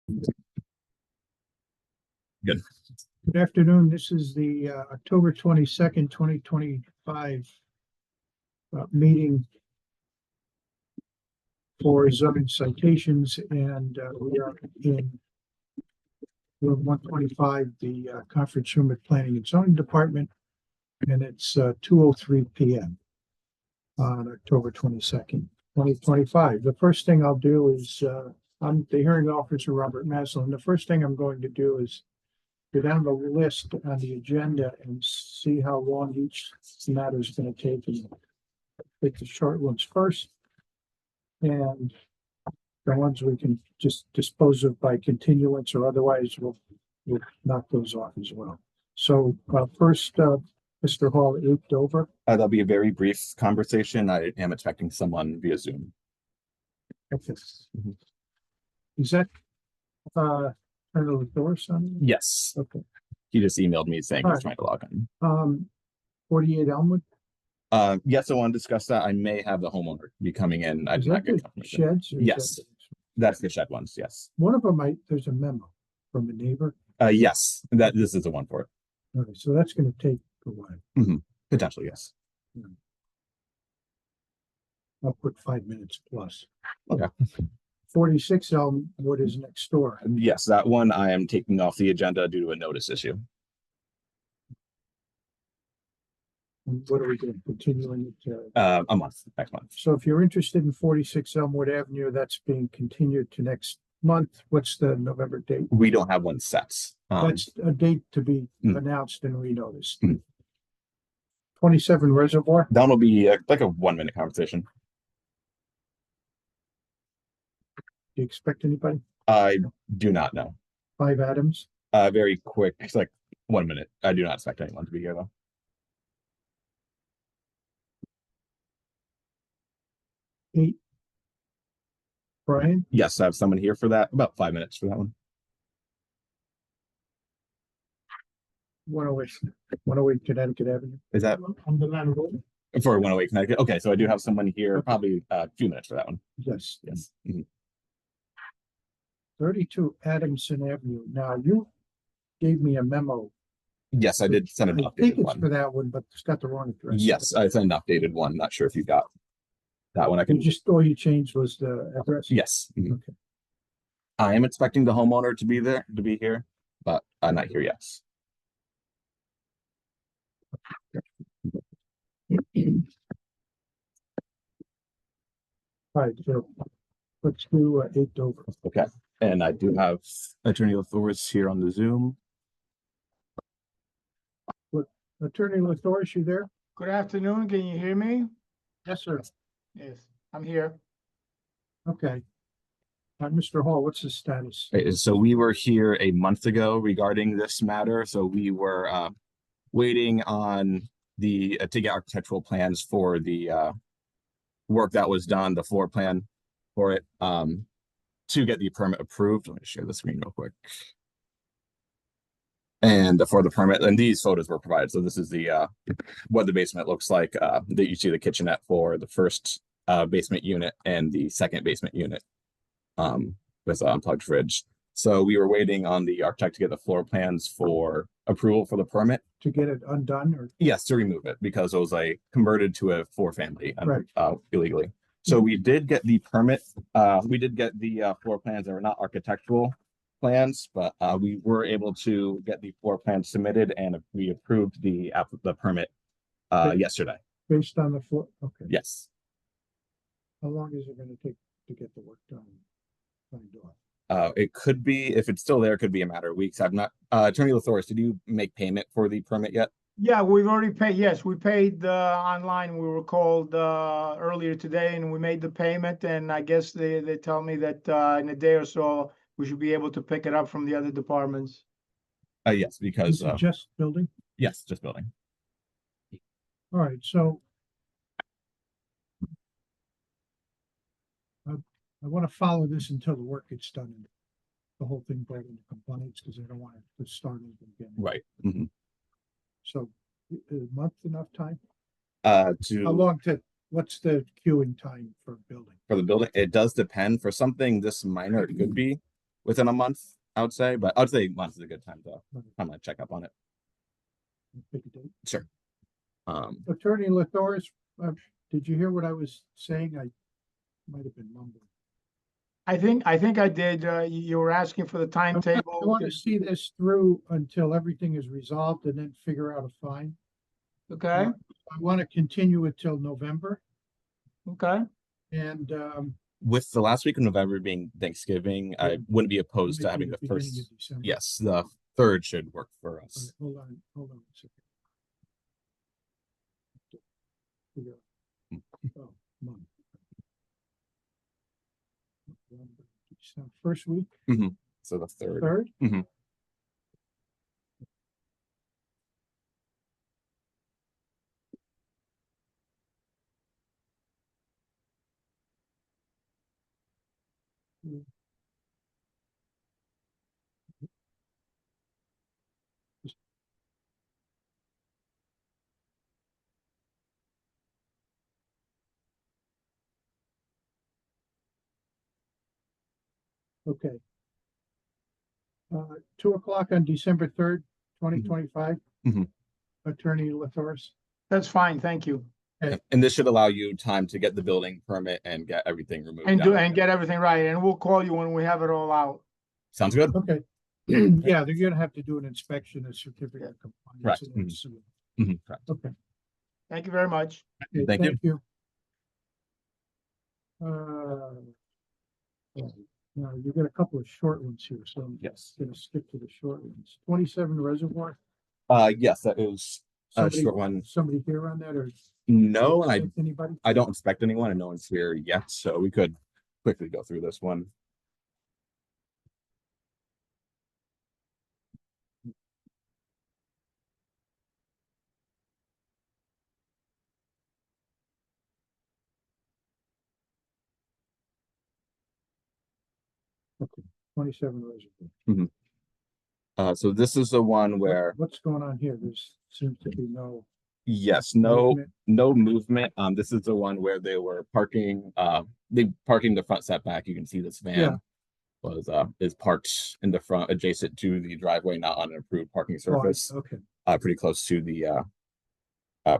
Good. Good afternoon. This is the October 22nd, 2025 meeting for zoning citations, and we are in room 125, the conference room at Planning and Zoning Department, and it's 2:03 p.m. on October 22nd, 2025. The first thing I'll do is I'm the hearing officer, Robert Maslin. The first thing I'm going to do is go down the list on the agenda and see how long each matter is going to take, and pick the short ones first. And the ones we can just dispose of by continuance, or otherwise we'll knock those off as well. So first, Mr. Hall, 8 Dover. That'll be a very brief conversation. I am expecting someone via Zoom. Okay. Is that Colonel Doris on? Yes. Okay. He just emailed me saying he's trying to log in. 48 Elmwood. Yes, I want to discuss that. I may have the homeowner be coming in. I Is did not that get the confirmation. sheds? Or is Yes. That's the shed ones. Yes. One of them there's a memo from a neighbor. Yes, this is the one for it. Okay, so that's going to take a while. Potentially, yes. I'll put 5 minutes plus. Okay. 46 Elmwood is next door. Yes, that one I am taking off the agenda due to a notice issue. And what are we doing? Continuing it? A month, next month. So if you're interested in 46 Elmwood Avenue, that's being continued to next month. What's the November date? We don't have one set. That's a date to be announced and renoticed. 27 Reservoir. That will be like a 1-minute conversation. Do you expect anybody? I do not know. 5 Adams. Very quick. It's like 1 minute. I do not expect anyone to be here though. 8 Brian. Yes, I have someone here for that. About 5 minutes for that one. 108 Connecticut Avenue. Is that on the land road? for 108 Connecticut? Okay, so I do have someone here, probably a few minutes for that one. Yes. Yes. 32 Adamson Avenue. Now, you gave me a memo. Yes, I did send an I think updated it's one. for that one, but it's got the wrong address. Yes, I sent an updated one. Not sure if you got that one. I can All you changed was the address. Yes. Okay. I am expecting the homeowner to be here, but I'm not here yet. All right, so let's do 8 Dover. Okay, and I do have Attorney Lathoris here on the Zoom. Attorney Lathoris, you there? Good afternoon. Can you hear me? Yes, sir. Yes, I'm here. Okay. Mr. Hall, what's the status? So we were here a month ago regarding this matter. So we were waiting on the to get architectural plans for the work that was done, the floor plan for it, to get the permit approved. Let me share the screen real quick. And for the permit, and these photos were provided. So this is the what the basement looks like. That you see the kitchenette for the first basement unit and the second basement unit with an unplugged fridge. So we were waiting on the architect to get the floor plans for approval for the permit. To get it undone, or? Yes, to remove it because it was converted to a 4-family Right. Illegally. So we did get the permit. We did get the floor plans that were not architectural plans, but we were able to get the floor plans submitted, and we approved the permit yesterday. Based on the floor? Okay. Yes. How long is it going to take to get the work done? It could be, if it's still there, it could be a matter of weeks. I've not. Attorney Lathoris, did you make payment for the permit yet? Yeah, we've already paid. Yes, we paid online. We were called earlier today, and we made the payment. And I guess they tell me that in a day or so we should be able to pick it up from the other departments. Yes, because just building. Yes, just building. All right, so I want to follow this until the work gets done and the whole thing brought into compliance, because I don't want it to start over again. Right. So a month enough time? How long what's the queuing time for building? For the building, it does depend. For something this minor, it could be. within a month, I would say, but I'd say month is a good time to kind of check up on it. Pick a date. Sure. Attorney Lathoris, did you hear what I was saying? I might have been mumbling. I think I did. You were asking for the I timetable. want to see this through until everything is resolved and then figure out a fine. Okay, I want to continue it till November okay. and, With the last week of November being Thanksgiving, I wouldn't be opposed to maybe having the beginning first. of December. Yes, the 3rd should work for All right, us. hold on a second. Figure out. Oh, month. November, December, first week, So the 3rd. third? Mhm. Okay. 2 o'clock on December 3rd, 2025. Mhm. Attorney Lathoris. That's fine, thank you. And this should allow you time to get the building permit and get everything removed. And down. get everything right, and we'll call you when we have it all out. Sounds good. Okay. Yeah, they're gonna have to do an inspection, a certificate of compliance. Correct. and then sue. Correct. Okay. Thank you very much. Okay, Thank you. Now, you got a couple of short ones here, so I'm Yes. gonna stick to the short ones. 27 Reservoir. Yes, that is a Somebody- short one. Somebody here on that, or? No, and Anybody? I don't expect anyone, and no one's here yet, so we could quickly go through this one. Okay, 27 Reservoir. So this is the one where, What's going on here? There's seems to be no. yes, no, movement. no movement. This is the one where they were parking, parking the front setback. You can see this van. Yeah. Was is parked in the front adjacent to the driveway, not on an approved parking Oh, surface. Okay, Pretty close to the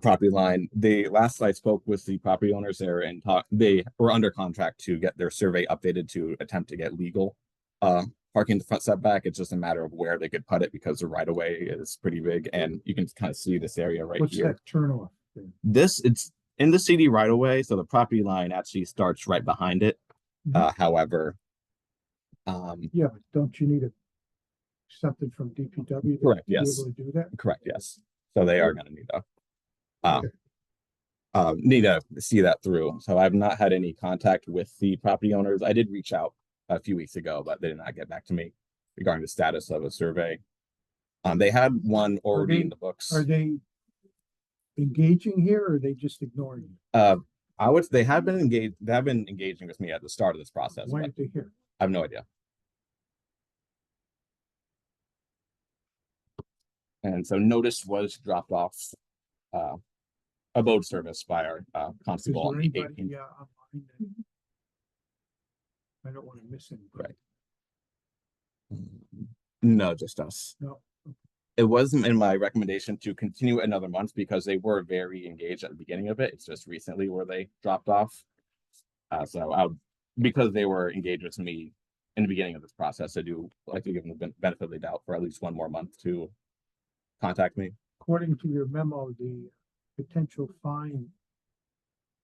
property line. The last I spoke with the property owners there and they were under contract to get their survey updated to attempt to get legal parking the front setback. It's just a matter of where they could put it because the right of way is pretty big, and you can kind of see this area right what's here. that turnoff there? It's in the CD right of way, so the property line actually starts right behind it. However, Yeah, but don't you need something from DPW? Correct, To be yes. able to do that? correct, yes. So they are going to need to Okay. need to see that through. So I've not had any contact with the property owners. I did reach out a few weeks ago, but they did not get back to me regarding the status of a survey. They had one already in the books. Are they engaging here, or are they just ignoring you? They have been engaged. They have been engaging with me at the start of this process, Why but aren't they here? I have no idea. And so notice was dropped off abode service by our Is constable there on the 18th. anybody online that? I don't want to miss anybody. No, just us. No. It wasn't in my recommendation to continue another month because they were very engaged at the beginning of it. It's just recently where they dropped off. Because they were engaged with me in the beginning of this process, I do like to give them the benefit of the doubt for at least one more month to contact me. According to your memo, the potential fine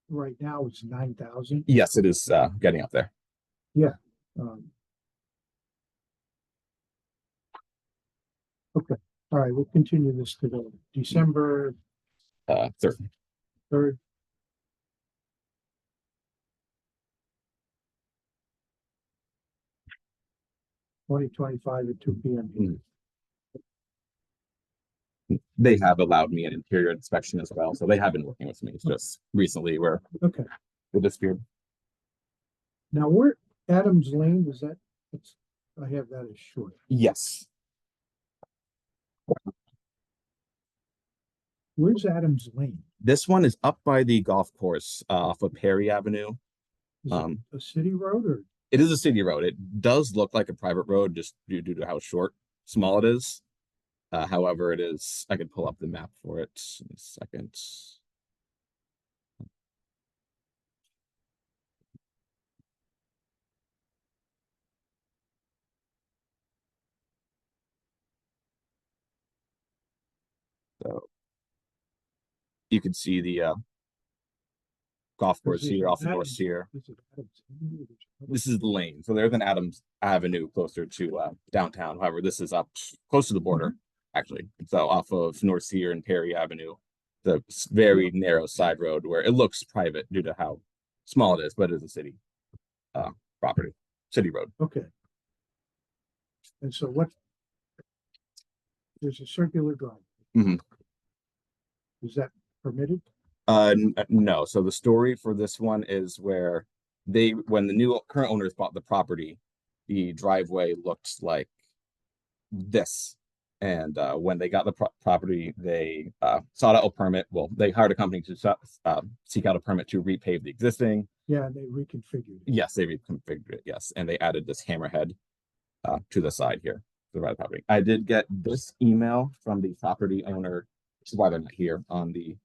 right now is 9,000. Yes, it is getting up there. Okay, all right, we'll continue this to the December 3rd. 3rd. (2025) at 2 p.m. They have allowed me an interior inspection as well, so they have been working with me. It's just recently where Okay, they disappeared. now where Adams Lane, is that, I have that as short. Yes. Where's Adams Lane? This one is up by the golf course off of Perry Avenue. Is it a city road or? It is a city road. It does look like a private road just due to how small it is. However, it is, I could pull up the map for it in a second. So you can see the golf course here off the North Sear. This is the lane. So there's an Adams Avenue closer to downtown. However, this is up close to the border, actually. So off of North Sear and Perry Avenue, the very narrow side road where it looks private due to how small it is, but it is a city property, city road. Okay. And so what? There's a circular drive. Mhm. Is that permitted? No. So the story for this one is where when the current owners bought the property, the driveway looked like this. And when they got the property, they sought out a permit. Well, they hired a company to seek out a permit to repave the existing. Yeah, they reconfigured it. Yes, they reconfigured it. Yes, and they added this hammerhead to the side here, to the right of the property. I did get this email from the property owner, which is why they're not here, on the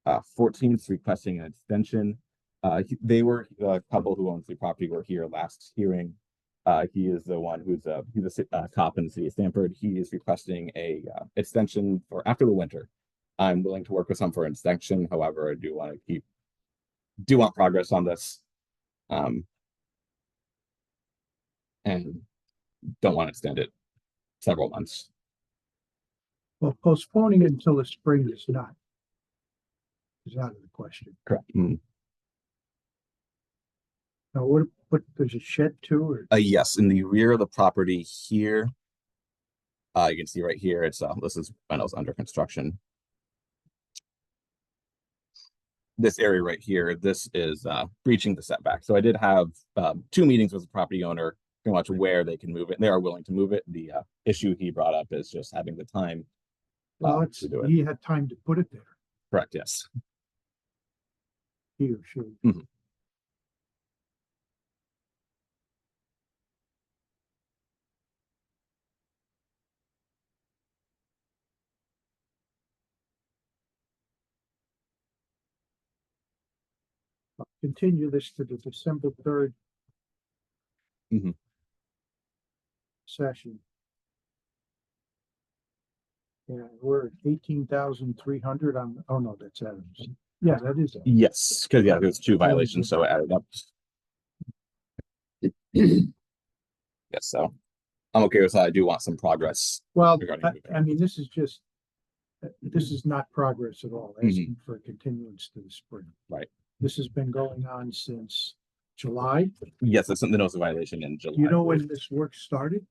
14th, requesting an extension. They were a couple who owns the property were here last hearing. He is the one he's a cop in the city of Stamford. He is requesting a extension for after the winter. I'm willing to work with him for an extension. However, I do want progress on this. And don't want to extend it several months. Well, postponing it until the spring is out of the question. Correct. Now, what there's a shed too, or Yes, in the rear of the property here. You can see right here, this is when I was under construction. This area right here, this is breaching the setback. So I did have 2 meetings with the property owner, pretty much where they can move it. They are willing to move it. The issue he brought up is just having the time well, to do it. he had time to put it there. Correct. Yes. He or she. I'll continue this to the December 3rd session. Yeah, we're at 18,300 on. Oh no, that's Adams. Yeah, that is. Adams. Yes, because there's 2 violations, so it added up. Yes, so I'm okay with that. I do want some progress. Well, I mean, this is not progress at all. Asking for a continuance to the spring. Right. This has been going on since July. Yes, it's something that was a violation in July. You know when this work started?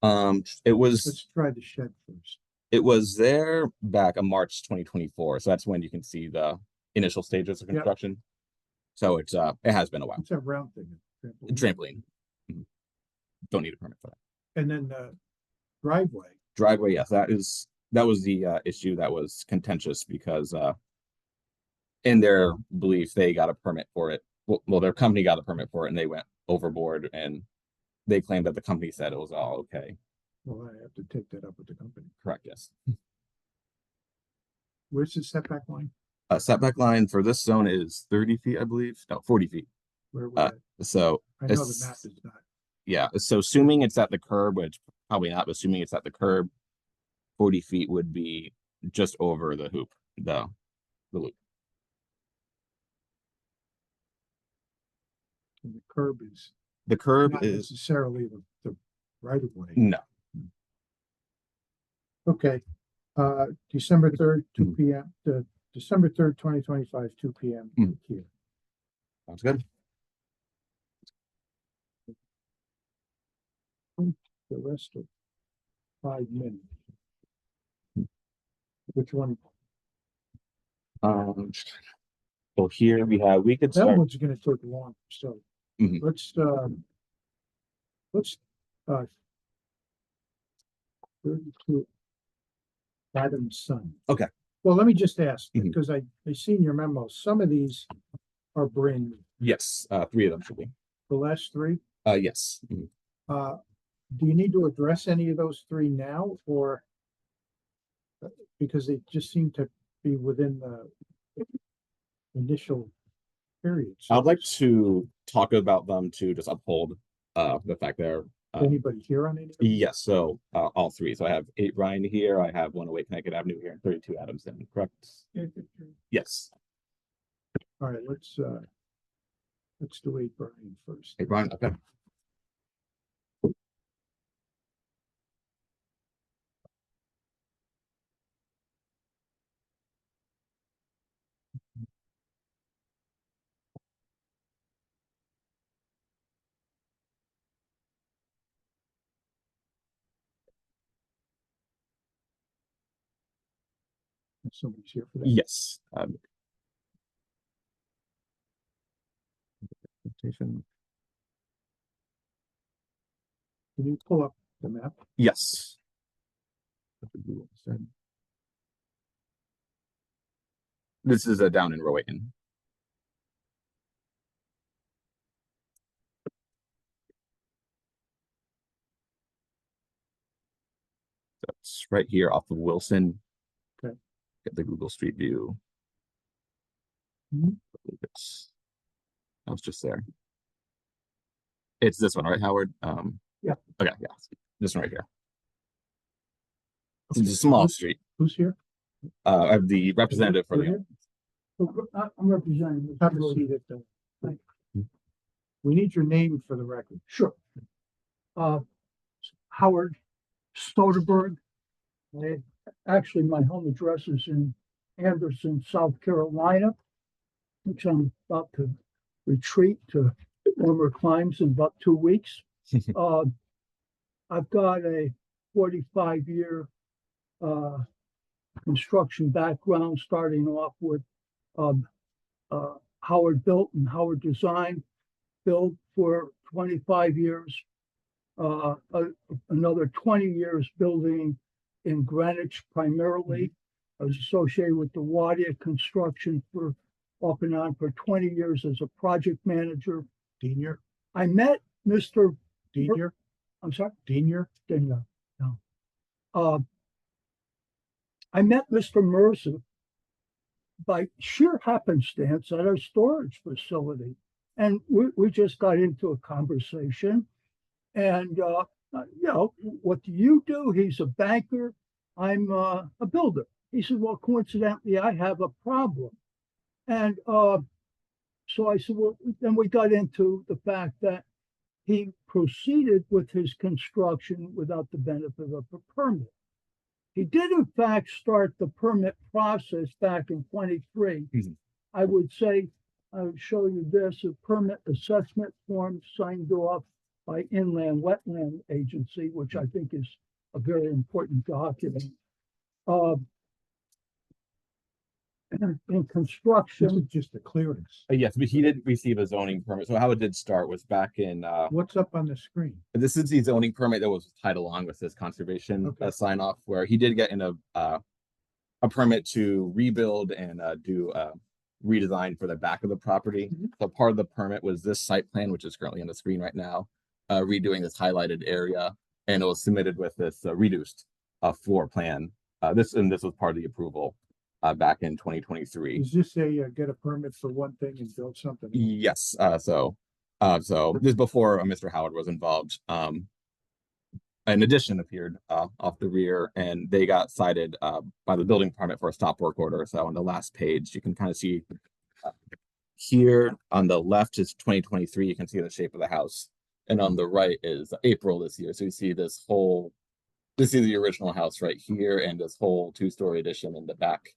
It was. Let's try the shed first. It was there back in March 2024. So that's when you can see the initial stages of construction. Yep. So it has been a while. It's a round thing. Trampoline. Don't need a permit for that. And then the driveway. Driveway, yes, that was the issue that was contentious because in their belief they got a permit for it. Well, their company got a permit for it and they went overboard and they claimed that the company said it was all okay. Well, I have to take that up with the company. Correct, yes. Where's the setback line? Setback line for this zone is 30 feet, I believe. No, 40 feet. Where we're at. So I know the map is not. Yeah, so assuming it's at the curb, which probably not, but assuming it's at the curb, 40 feet would be just over the hoop, the loop. And the curb is not necessarily the right of way. No. Okay. December 3rd, 2 p.m. December 3rd, 2025, 2 p.m. Here. Sounds good. The rest of 5 minutes. Which one? So here we could That start. one's going to take long. So let's 32 Adam's son. Okay. Well, let me just ask because I seen your memo. Some of these are brand new. Yes, 3 of them should be. The last 3? Yes. Mhm. Do you need to address any of those three now, or because they just seem to be within the initial period? So I'd like to talk about them to just uphold the fact they're anybody here on any of them? yes, so all three. So I have 8 Ryan here, I have 108 Connecticut Avenue here, and 32 Adamson, correct? Yes. All right, let's do 8 Brian first. 8 Ryan, okay. Somebody's here for that. Yes. Citation. Can you pull up the map? Yes. This is a down in Rowayton. So it's right here off of Wilson. Okay. Get the Google Street View. Mhm. I was just there. It's this one, right, Howard? Yeah. Okay, yeah. This one right here. It's a small street. Who's here? I have the representative for You're the. here? I'm representing. Have a seat at the. We need your name for the record. Sure. Howard Soderberg. Actually, my home address is in Anderson, South Carolina, which I'm about to retreat to warmer climes in about 2 weeks. I've got a 45-year construction background, starting off with Howard Built and Howard Design, built for 25 years. Another 20 years building in Greenwich primarily. I was associated with the Wadia construction for off and on for 20 years as a project manager. Denier? I met Mr. Denier? I'm sorry, Denier? Daniel. No. I met Mr. Mercer by sheer happenstance at our storage facility. And we just got into a conversation. And, what do you do? He's a banker. I'm a builder. He said, well, coincidentally, I have a problem. And so I said, well, then we got into the fact that he proceeded with his construction without the benefit of a permit. He did, in fact, start the permit process back in 23. I would say, I would show you this, a permit assessment form signed off by Inland Wetland Agency, which I think is a very important document. In construction. This is just a clearance. Yes, but he did receive a zoning permit. So how it did start was back in. What's up on the screen? This is the zoning permit that was tied along with this conservation sign off, where he did get in a permit to rebuild and do redesign for the back of the property. So part of the permit was this site plan, which is currently on the screen right now, redoing this highlighted area, and it was submitted with this reduced floor plan. This was part of the approval back in 2023. Is this a get a permit for one thing and build something? Yes. So this is before Mr. Howard was involved. An addition appeared off the rear, and they got cited by the building department for a stop work order. So on the last page, you can kind of see here on the left is 2023. You can see the shape of the house, and on the right is April this year. So you see this is the original house right here, and this whole 2-story addition in the back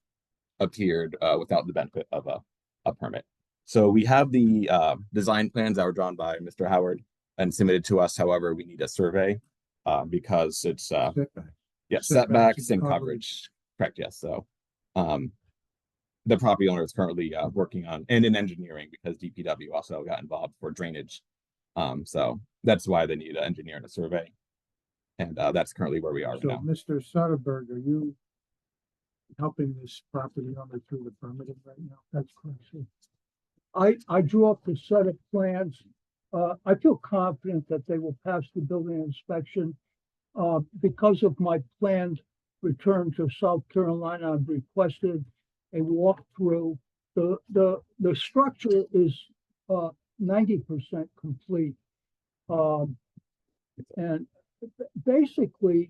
appeared without the benefit of a permit. So we have the design plans that were drawn by Mr. Howard and submitted to us. However, we need a survey because it's setbacks and coverage. Correct. Yes. So the property owner is currently working on and in engineering because DPW also got involved for drainage. So that's why they need an engineer and a survey. And that's currently where we are So, now. Mr. Soderberg, are you helping this property owner through the permitting right now? That's correct. I drew up the set of plans I feel confident that they will pass the building inspection. Because of my planned return to South Carolina, I've requested a walkthrough. The structure is 90% complete. And basically,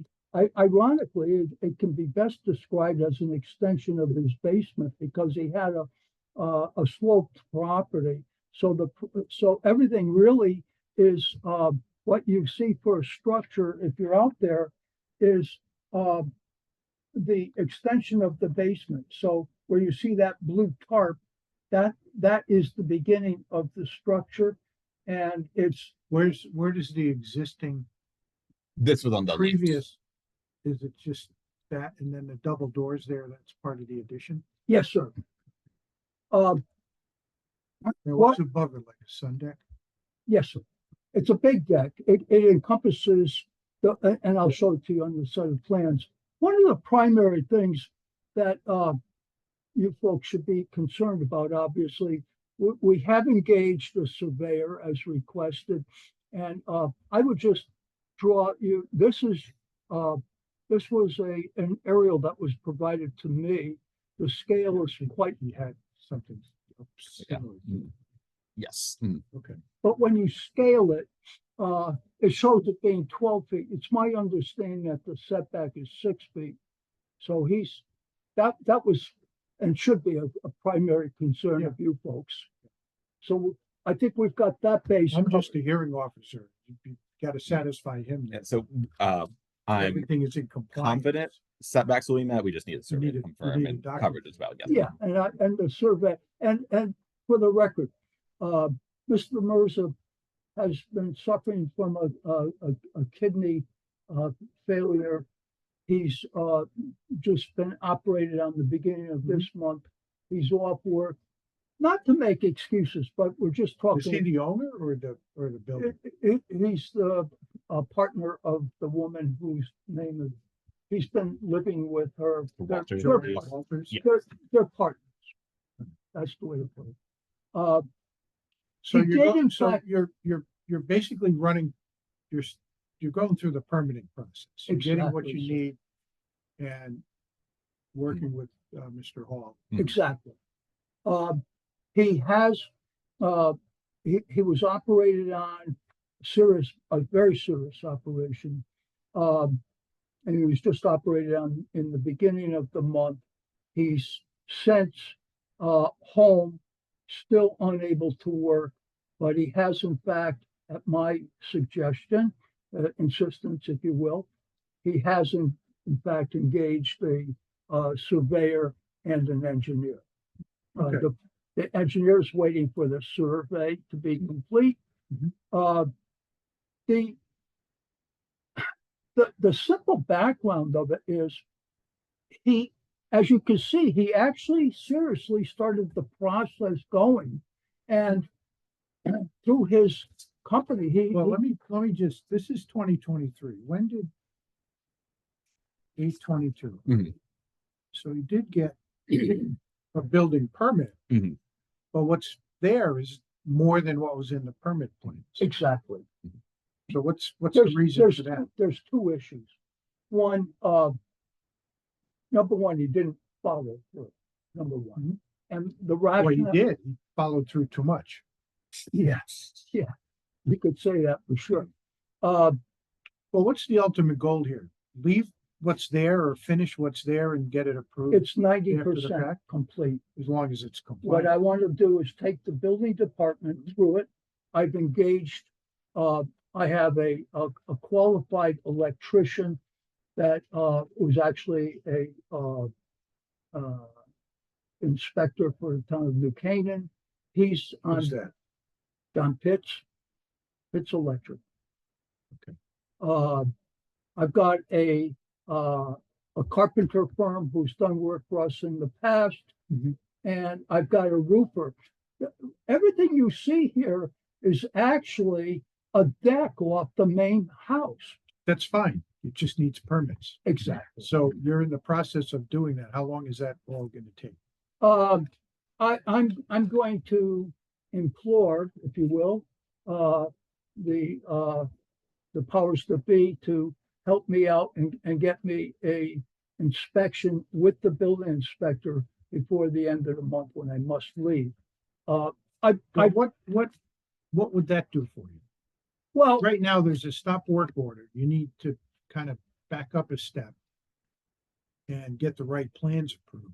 ironically, it can be best described as an extension of his basement because he had a sloped property. So everything really is what you see for a structure, if you're out there, is the extension of the basement. So where you see that blue tarp, that is the beginning of the structure, and it's where does the existing This was on the left. previous, is it just that and then the double doors there, that's part of the addition? yes, sir. And what's above it, like a sun deck? Yes, sir. It's a big deck. It encompasses and I'll show it to you on the set of plans. One of the primary things that you folks should be concerned about, obviously, we have engaged a surveyor as requested, and I would just draw you. This was an aerial that was provided to me. The scale is quite. He had something similar. Yes. Okay. But when you scale it, it shows it being 12 feet. It's my understanding that the setback is 6 feet. So that was and should be a primary concern of you folks. So I think we've got that base. I'm just a hearing officer. You got to satisfy him. And so I'm Everything is in compliance. confident setbacks will be met. We just need a survey need to a- confirm need a and document. coverage as well. Yeah, and the survey, and for the record, Mr. Mirza has been suffering from a kidney failure. He's just been operated on the beginning of this month. He's off work. Not to make excuses, but we're just Is he talking. the owner or the building? He's the partner of the woman whose name is. He's been living with her. Walters. Joey Walters. Walters? Yeah. They're partners. That's the way to put it. So He did, in so fact- you're basically running, you're going through the permitting process. You're getting what Exactly, you sir. need and working with Mr. Hall. Exactly. He has, he was operated on a very serious operation. And he was just operated on in the beginning of the month. He's since home, still unable to work, but he has in fact, at my suggestion, insistence, if you will, he has in fact engaged a surveyor and an engineer. Okay. The engineer is waiting for the survey to be complete. The simple background of it is as you can see, he actually seriously started the process going, and through his company, Well, let me just, this is 2023. When did 8/22? Mhm. So he did get a building permit. Mhm. But what's there is more than what was in the permit plans. exactly. So what's the reason for that? There's two issues. One, number one, he didn't follow through, number one. And the Well, he rationale. did. He followed through too much. Yeah, you could say that for sure. Well, what's the ultimate goal here? Leave what's there or finish what's there and get it approved It's 90% After the fact? complete. as long as it's What compliant. I want to do is take the building department through it. I've engaged, I have a qualified electrician that was actually a inspector for the town of New Canaan. He's on Who's that? Don Pitts Electric. Okay. I've got a carpenter firm who's done work for us in the past, and I've got a roofer. Everything you see here is actually a deck off the main house. That's fine. It just needs permits. Exactly. So you're in the process of doing that. How long is that all gonna take? I'm going to implore, if you will, the powers that be to help me out and get me a inspection with the building inspector before the end of the month when I must leave. But what would that do for you? Well, Right now, there's a stop work order. You need to kind of back up a step and get the right plans approved.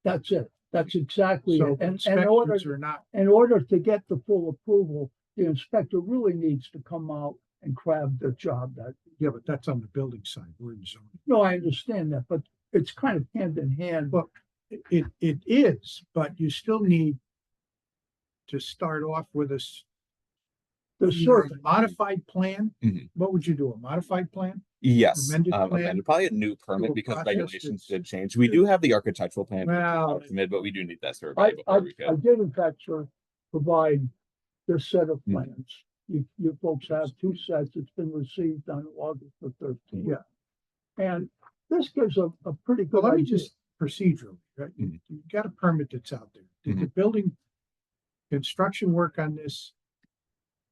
that's it. That's exactly So it. And inspections are not, in order to get the full approval, the inspector really needs to come out and grab the job that, yeah, but that's on the building side. We're in zoning. no, I understand that, but it's kind of hand in hand. Well, it is, but you still need to start off with The either survey, a modified plan. Mhm. What would you do? A modified plan? Yes, Amended plan? amended, probably a new a permit because process regulations that's- did change. We do have the architectural plan. Well, Submit, but we do need that survey I before we I could. did in fact, sir, provide this set of Mhm. plans. You folks have two sets. It's been received on August the 13th. Yeah. And this gives a pretty well, good let me idea. just procedurally, right? Mhm. You've got a permit that's out there. Did the building construction work on this?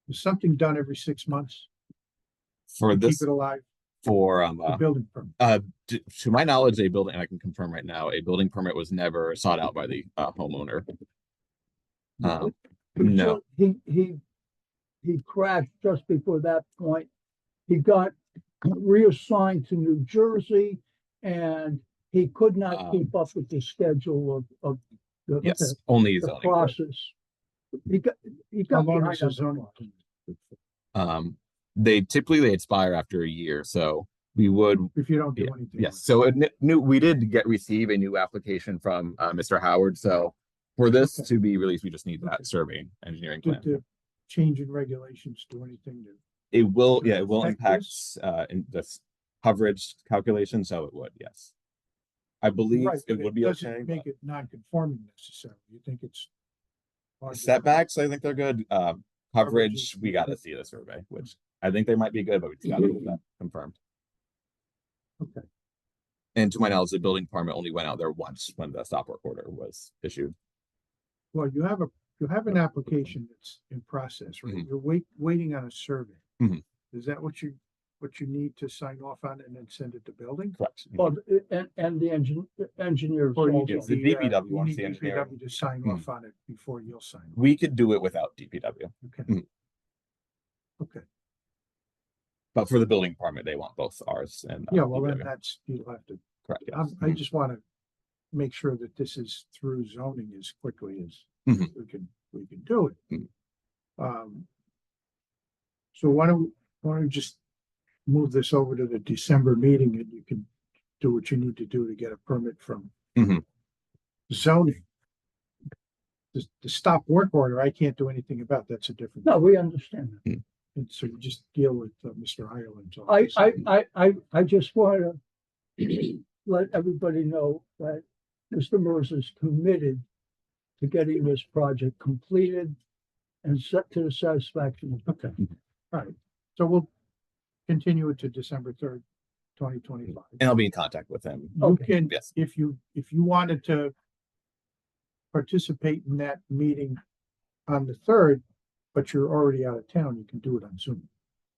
Is something done every 6 months For to this, keep it alive? for, The building permit. to my knowledge, a building, and I can confirm right now, a building permit was never sought out by the homeowner. No, So he crashed just before that point. He got reassigned to New Jersey and he could not keep up with the schedule of the, yes, only the zoning. board. process. He How got long behind is the on the zoning? process. They typically expire after a year, so we would, If you don't do yeah, anything. yes. So we did receive a new application from Mr. Howard. So for this Okay. to be released, we just need that Okay. survey engineering Did plan. the change in regulations do anything to? It will, yeah, it will affect impact this? in this coverage calculation, so it would, yes. I believe Right, it but would be doesn't okay. make it non-conforming necessarily. You think it's. But setbacks, I think they're good. Coverage, is- we gotta see the survey, which I think they might be good, but we gotta get that confirmed. Okay. And to my knowledge, the building department only went out there once when the stop work order was issued. Well, you have an application that's in process, right? Mhm. You're waiting on a survey. Mhm. Is that what you need to sign off on and then send it to building? Correct. Well, and the engineers Or you also. Yes, the need DPW you wants need the engineering. DPW to sign off on it before you'll sign. off. We could do it without DPW, Okay. Mhm. Okay, but for the building department, they want both ours and. yeah, well, then DPW. you'll have to, Correct, yes. I just want to make sure that this is through zoning as quickly as Mhm. we can do it. Mhm. So why don't we just move this over to the December meeting and you can do what you need to do to get a permit from Mhm. zoning. The stop work order, I can't do anything about. That's a different. No, we understand that. And so you just deal with Mr. Ireland's office. I just want to let everybody know that Mr. Mercer is committed to getting this project completed and set to the satisfaction. Okay, all right. So we'll continue it to December 3rd, 2025. And I'll be in contact with him. You Okay. can, Yes. if you wanted to participate in that meeting on the 3rd, but you're already out of town, you can do it on Zoom.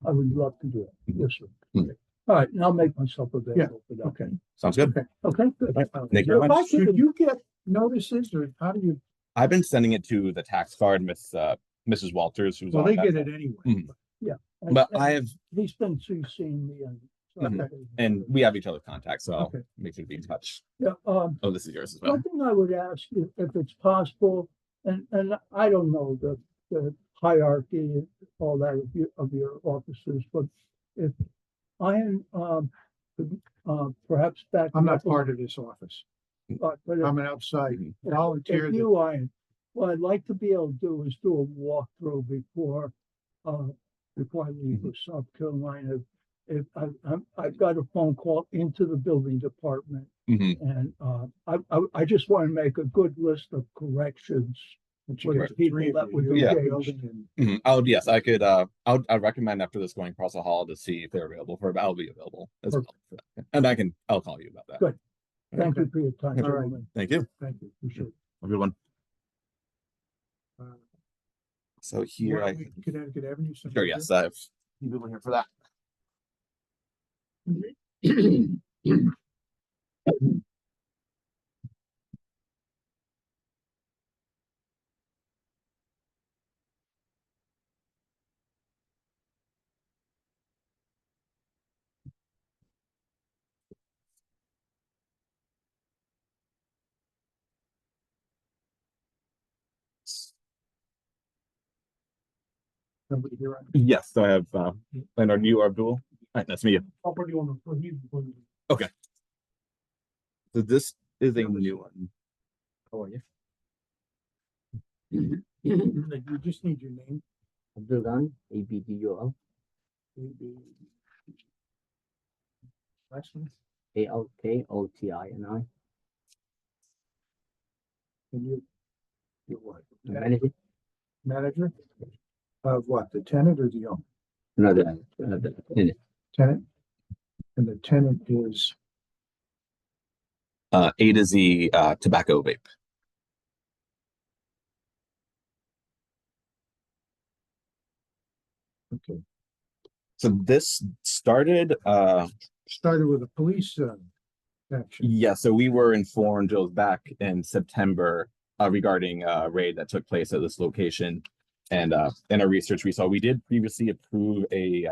I would love to do it. Yes, sir. Mhm. All right, and I'll make myself available for that. Okay. Sounds good. Okay, good. Right. Thank you very If I much. could- Should you get notices or how do you, I've been sending it to the tax card, Mrs. Walters, who's well, on they that. get it anyway. Mhm. and- But and I have, He's been CCing me and. Mhm. and we have each other's contacts, so I'll Okay. make sure to be in touch. Yeah, Oh, this is yours as well. one thing I would ask if it's possible, and I don't know the hierarchy, all that of your officers, but if I am, could, perhaps back. I'm me not up a- part of this office. But if I'm an outside Mhm. volunteer. if that- you, Ian, what I'd like to be able to do is do a walkthrough before I leave for South Carolina. If I've got a phone call into the building department Mhm. and I just want to make a good list of corrections. Once you for get the the three people of that would you, Yeah. you're engage. building and- Mhm. Yes, I could, I'd recommend after this going across the hall to see if they're available I'll be available as well. for that. And I'll call you about that. Good. Thank you Okay. for your time, All right. gentlemen. Thank you. Thank you. Appreciate it. Have a good one. Uh, So here I, Connecticut Avenue. sure, yes, I have people here for that. Somebody here. Yes, so I have Leonard, you, Abdul. All right, that's me. Okay. So this is a new one. How are you? You just need your name. Abdul, ABDUL, Last one. ALKOTINI, And you're what? manager, Manager of what? The tenant or the owner? another, tenant. Tenant. And the tenant is, A to Z tobacco vape. okay, So this started started with a police action. yeah, so we were informed it was back in September regarding a raid that took place at this location. And in our research we saw we did previously approve a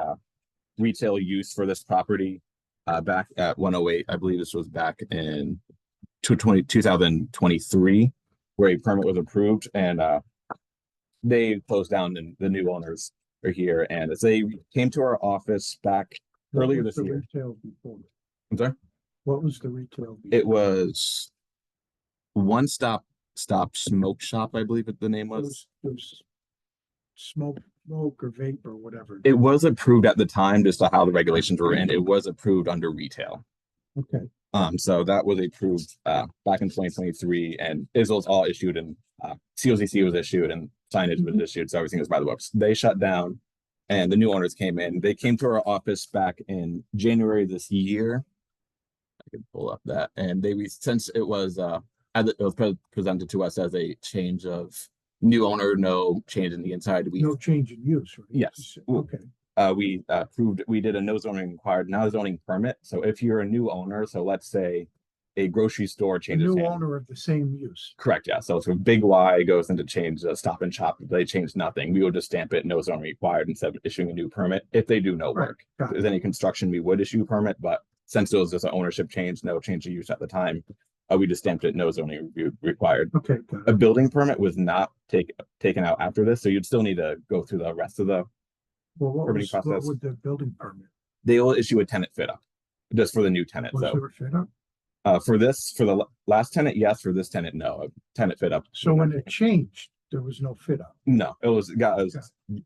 retail use for this property back at 108. I believe this was back in 2023, where a permit was approved, and they closed down, and the new owners are here. And as they came to our office back What earlier was this the year. Retail before. I'm sorry? What was the retail? Before? It was One Stop Smoke Shop, I believe the name was. It was smoke or vape or whatever. It was approved at the time, just how the regulations were in. It was approved under retail. Okay, So that was approved back in 2023, and ISO's all issued, and COCC was issued, and signage was issued, so everything was by the books. They shut down, and the new owners came in. They came to our office back in January this year. I can pull up that, and since it was presented to us as a change of new owner, no change in the inside. no change in use, right? Yes. Okay, We did a no zoning required, now zoning permit. So if you're a new owner, so let's say a grocery store a changes new hands. owner of the same use. Correct, yeah. So it's a big Y goes into change the Stop and Shop. If they change nothing, we will just stamp it no zoning required instead of issuing a new permit. If they do no Right, work, got if it. there's any construction, we would issue a permit. But since it was just an ownership change, no change of use at the time, we just stamped it no zoning review required. Okay, got A it. building permit was not taken out after this, so you'd still need to go through the rest of the. Well, permitting what process. would the building permit? They will issue a tenant fit up, just for the new tenant. Was So there a fit up? for the last tenant, yes. For this tenant, no. A tenant fit up. So when it changed, there was no fit up. No, it got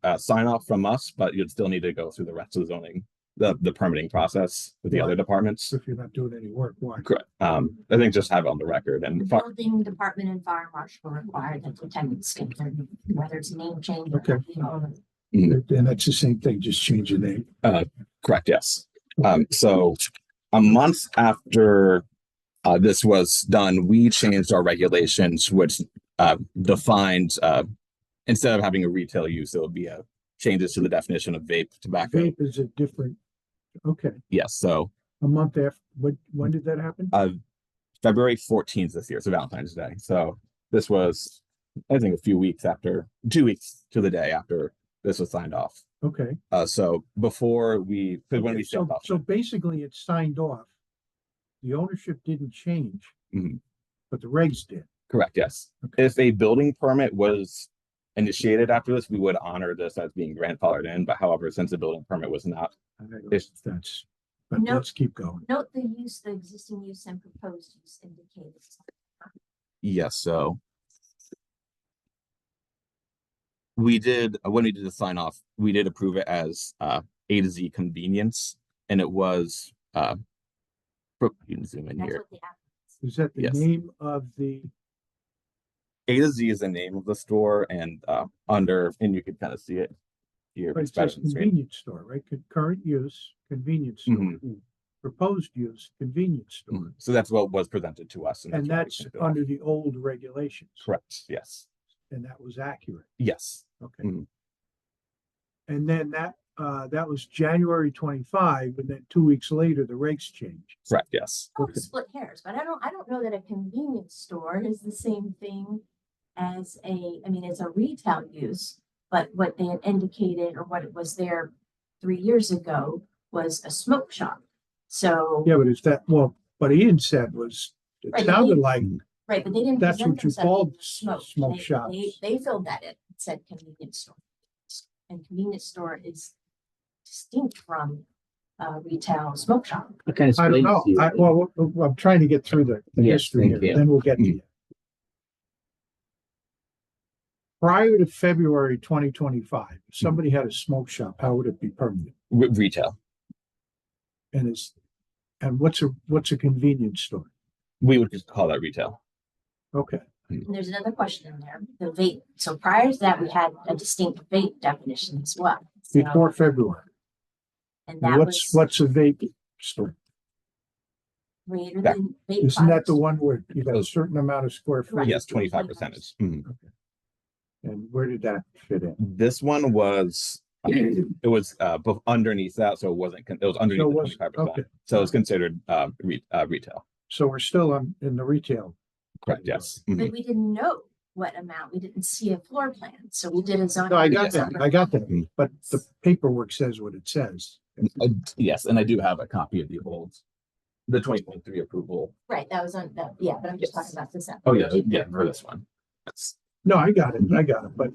a sign off from us, but you'd still need to go through the rest of the zoning, the permitting process with the Right. other departments. If you're not doing any work, why? Correct. I think just have it on the record The and building department and fire marshal require that the tenants get their, whether it's a name change. or, Okay. you know, And that's the same thing, just change the name. correct. Yes. So a month after this was done, we changed our regulations, which defined instead of having a retail use, it would be changes to the definition of vape tobacco. Vape is a different, okay, Yes. So a month after, when did that happen? February 14th this year, so Valentine's Day. So this was, I think, a few weeks after, 2 weeks to the day after this was signed off. Okay. So before because when Okay, we so, signed off, so basically it's signed off. The ownership didn't change, Mhm. but the regs did. correct, yes. Okay. If a building permit was initiated after this, we would honor this as being grandfathered in. But however, since the building permit was not, I don't know It's- if that's, but No. let's keep going. Note the use, the existing use and proposed use indicated. yes, so we did when we did the sign off, we did approve it as A to Z convenience, and it was you can zoom in That's here. what the app. Is that the Yes. name of the, A to Z is the name of the store, and and you can kind of see it here. but it It's better says on the screen. convenience store, right? Current use, convenience store. Mhm. Proposed use, convenience store. Mhm. So that's what was presented to us. And why we that's sent it off. under the old regulations. Correct, yes. And that was accurate. Yes. Okay. Mhm. And then that was January 25, and then 2 weeks later, the rates changed. Correct, yes. Oh, Okay. split hairs, but I don't know that a convenience store is the same thing as I mean, it's a retail use, but what they had indicated or what it was there 3 years ago was a smoke shop. So, Yeah, but what Ian said was, it Right, sounded they- like, right, but they didn't that's present what you themselves called as smoke. smoke They- shops. They filled that in, it said convenience store. And convenience store is distinct from retail smoke shop. I can I explain don't to know. you. I'm trying to get through the Yes, history thank here, you. then we'll get to you. Prior to February 2025, if somebody had a smoke shop, how would it be permitted? Retail. And what's a convenience store? We would just call that retail. Okay, And there's another question in there, the vape. So prior to that, we had a distinct vape definition as well. So- before February. And And that what's a vape store? greater Yeah. than vape. Isn't that the products. one where you got a certain amount of square Right. feet? Yes, 25%. And where did that fit in? This one was, it was underneath that, so it wasn't, it was underneath So the it was- 25%. okay. So it's considered retail. So we're still in the retail. Correct, yes. Mhm. But we didn't know what amount. We didn't see a floor plan. So we did a zoning. No, I got Yes. that, I got that, Mm. but the paperwork says what it says. Yes, and I do have a copy of the 2023 approval. Right, that was on that, yeah, but I'm just Yes. talking about this. Oh, yeah, for this one. That's, No, I got it, but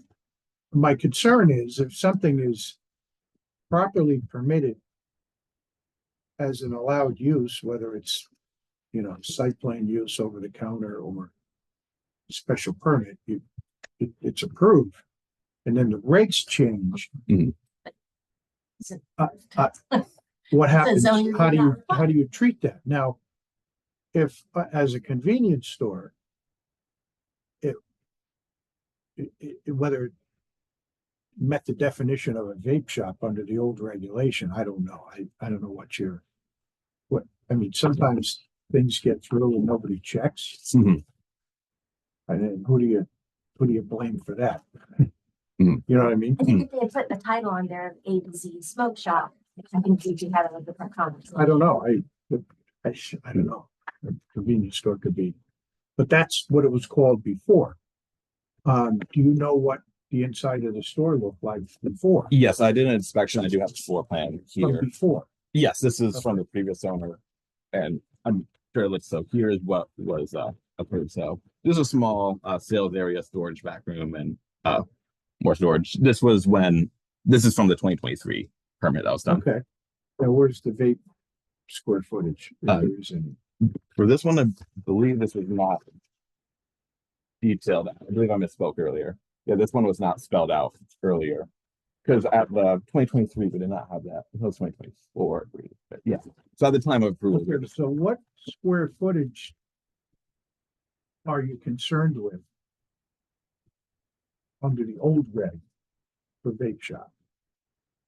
my concern is if something is properly permitted as an allowed use, whether it's, site plan use over the counter or special permit, it's approved. And then the rates change. What happens? zoning How do you, requirement. how do you treat that? Now, if, as a convenience store, whether it met the definition of a vape shop under the old regulation, I don't know. I don't know I mean, sometimes things get through and nobody checks. Mhm. And then who do you blame for that? Mhm. You know what I mean? I think if they had put the title on there of A to Z smoke shop, I think we could have a different conversation. I don't know. I don't know. A convenience store could be, but that's what it was called before. Do you know what the inside of the store looked like before? yes, I did an inspection. I do have a floor plan From here. before. Yes, this is from the previous owner. And I'm sure so here is what was approved. So this is a small sales area, storage back room, and more storage. This is from the 2023 permit that was done. Okay. Now where's the vape square footage? If there is any? For this one, I believe this was not detailed. I believe I misspoke earlier. Yeah, this one was not spelled out earlier. Because at the 2023, we did not have that. It was 2024. But yeah. So at the time of approval, Okay, so what square footage are you concerned with under the old reg for vape shop?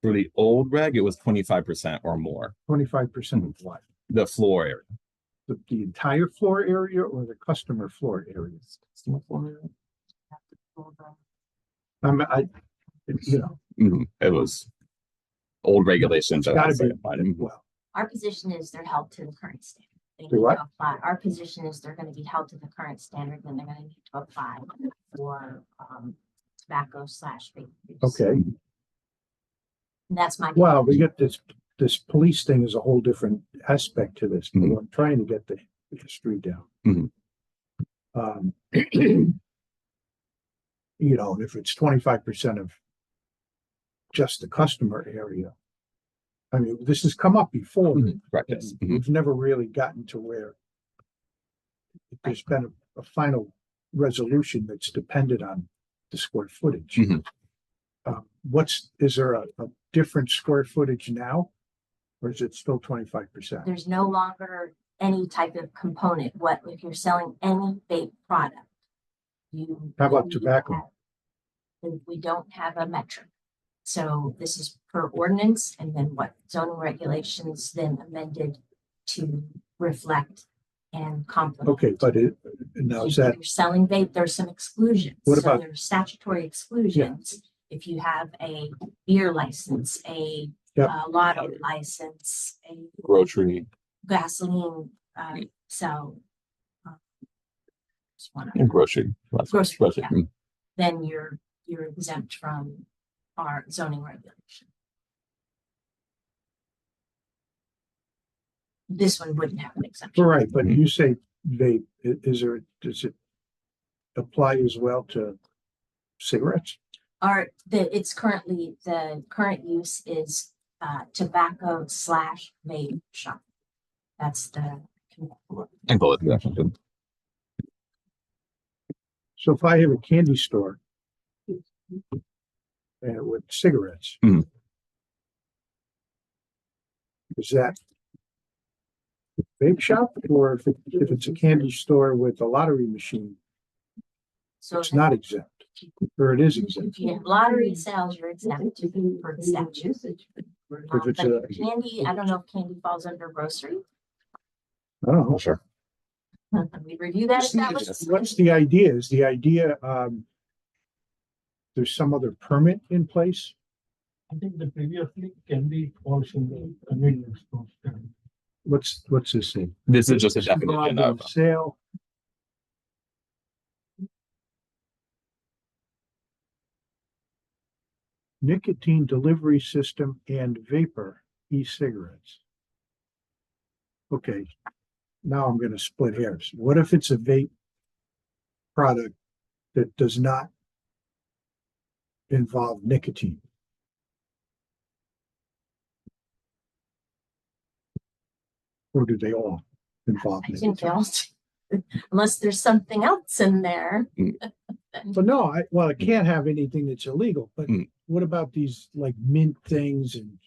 for the old reg, it was 25% or more. 25% of what? The floor area. The entire floor area or the customer floor areas? It was old regulations. that I Gotta say be, applied. Mhm. well, Our position is they're held to the current standard. They Do need what? to apply. Our position is they're gonna be held to the current standard, then they're gonna need to apply for tobacco / vape use. okay, And that's my. well, we get this police thing is a whole different aspect to this, but Mhm. I'm trying to get the history down. Mhm. If it's 25% of just the customer area. I mean, this has come up before. Mhm. Correct. and Yes. Mhm. We've never really gotten to where there's been a final resolution that's depended on the square footage. Mhm. Is there a different square footage now? Or is it still 25%? There's no longer any type of component. What, if you're selling any vape product? How about you tobacco? then we don't have a metric. So this is per ordinance and then what zoning regulations then amended to reflect and complement. Okay, but now If is that, you're selling vape, there's some exclusions. What So about- there's statutory exclusions. if you have a beer license, a Yep. lotto license, a Grocery gasoline, sell. Just wanna- and grocery. Grocery, yeah. Mm. Then you're exempt from our zoning regulation. This one wouldn't have an exemption. Right, but you say vape, does it apply as well to cigarettes? The current use is tobacco / vape shop. That's the. And bullet exemption. So if I have a candy store with cigarettes, Mhm. is that vape shop, or if it's a candy store with a lottery machine, So it's not exempt, or it is exempt? if you have lottery sales, you're exempt for the statute. If it's But a, candy, I don't know if candy falls under grocery. oh, Sure. We review that. If that was- what's the idea? Is the idea, there's some other permit in place? I think the previously candy falls in the convenience store. What's this thing? This is just a Cigar definition on of sale. Nicotine delivery system and vapor e-cigarettes. Okay, now I'm gonna split hairs. What if it's a vape product that does not involve nicotine? Or do they all involve I think they nicotine? all do. Unless there's something else in there. But no, well, it can't have anything that's illegal, but Mm. what about these like mint things and,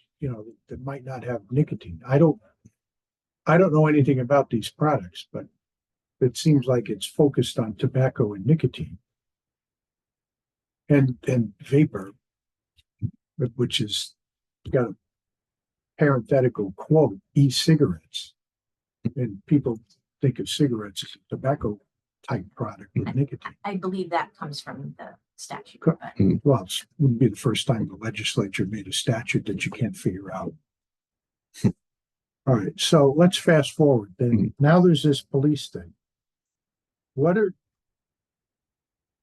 that might not have nicotine? I don't know anything about these products, but it seems like it's focused on tobacco and nicotine. And vapor, which is got a parenthetical quote, e-cigarettes. And people think of cigarettes as a tobacco type product with nicotine. I believe that comes from the statute. Co- but- Well, it wouldn't be the first time the legislature made a statute that you can't figure out. All right, so let's fast forward. Then now there's this police thing.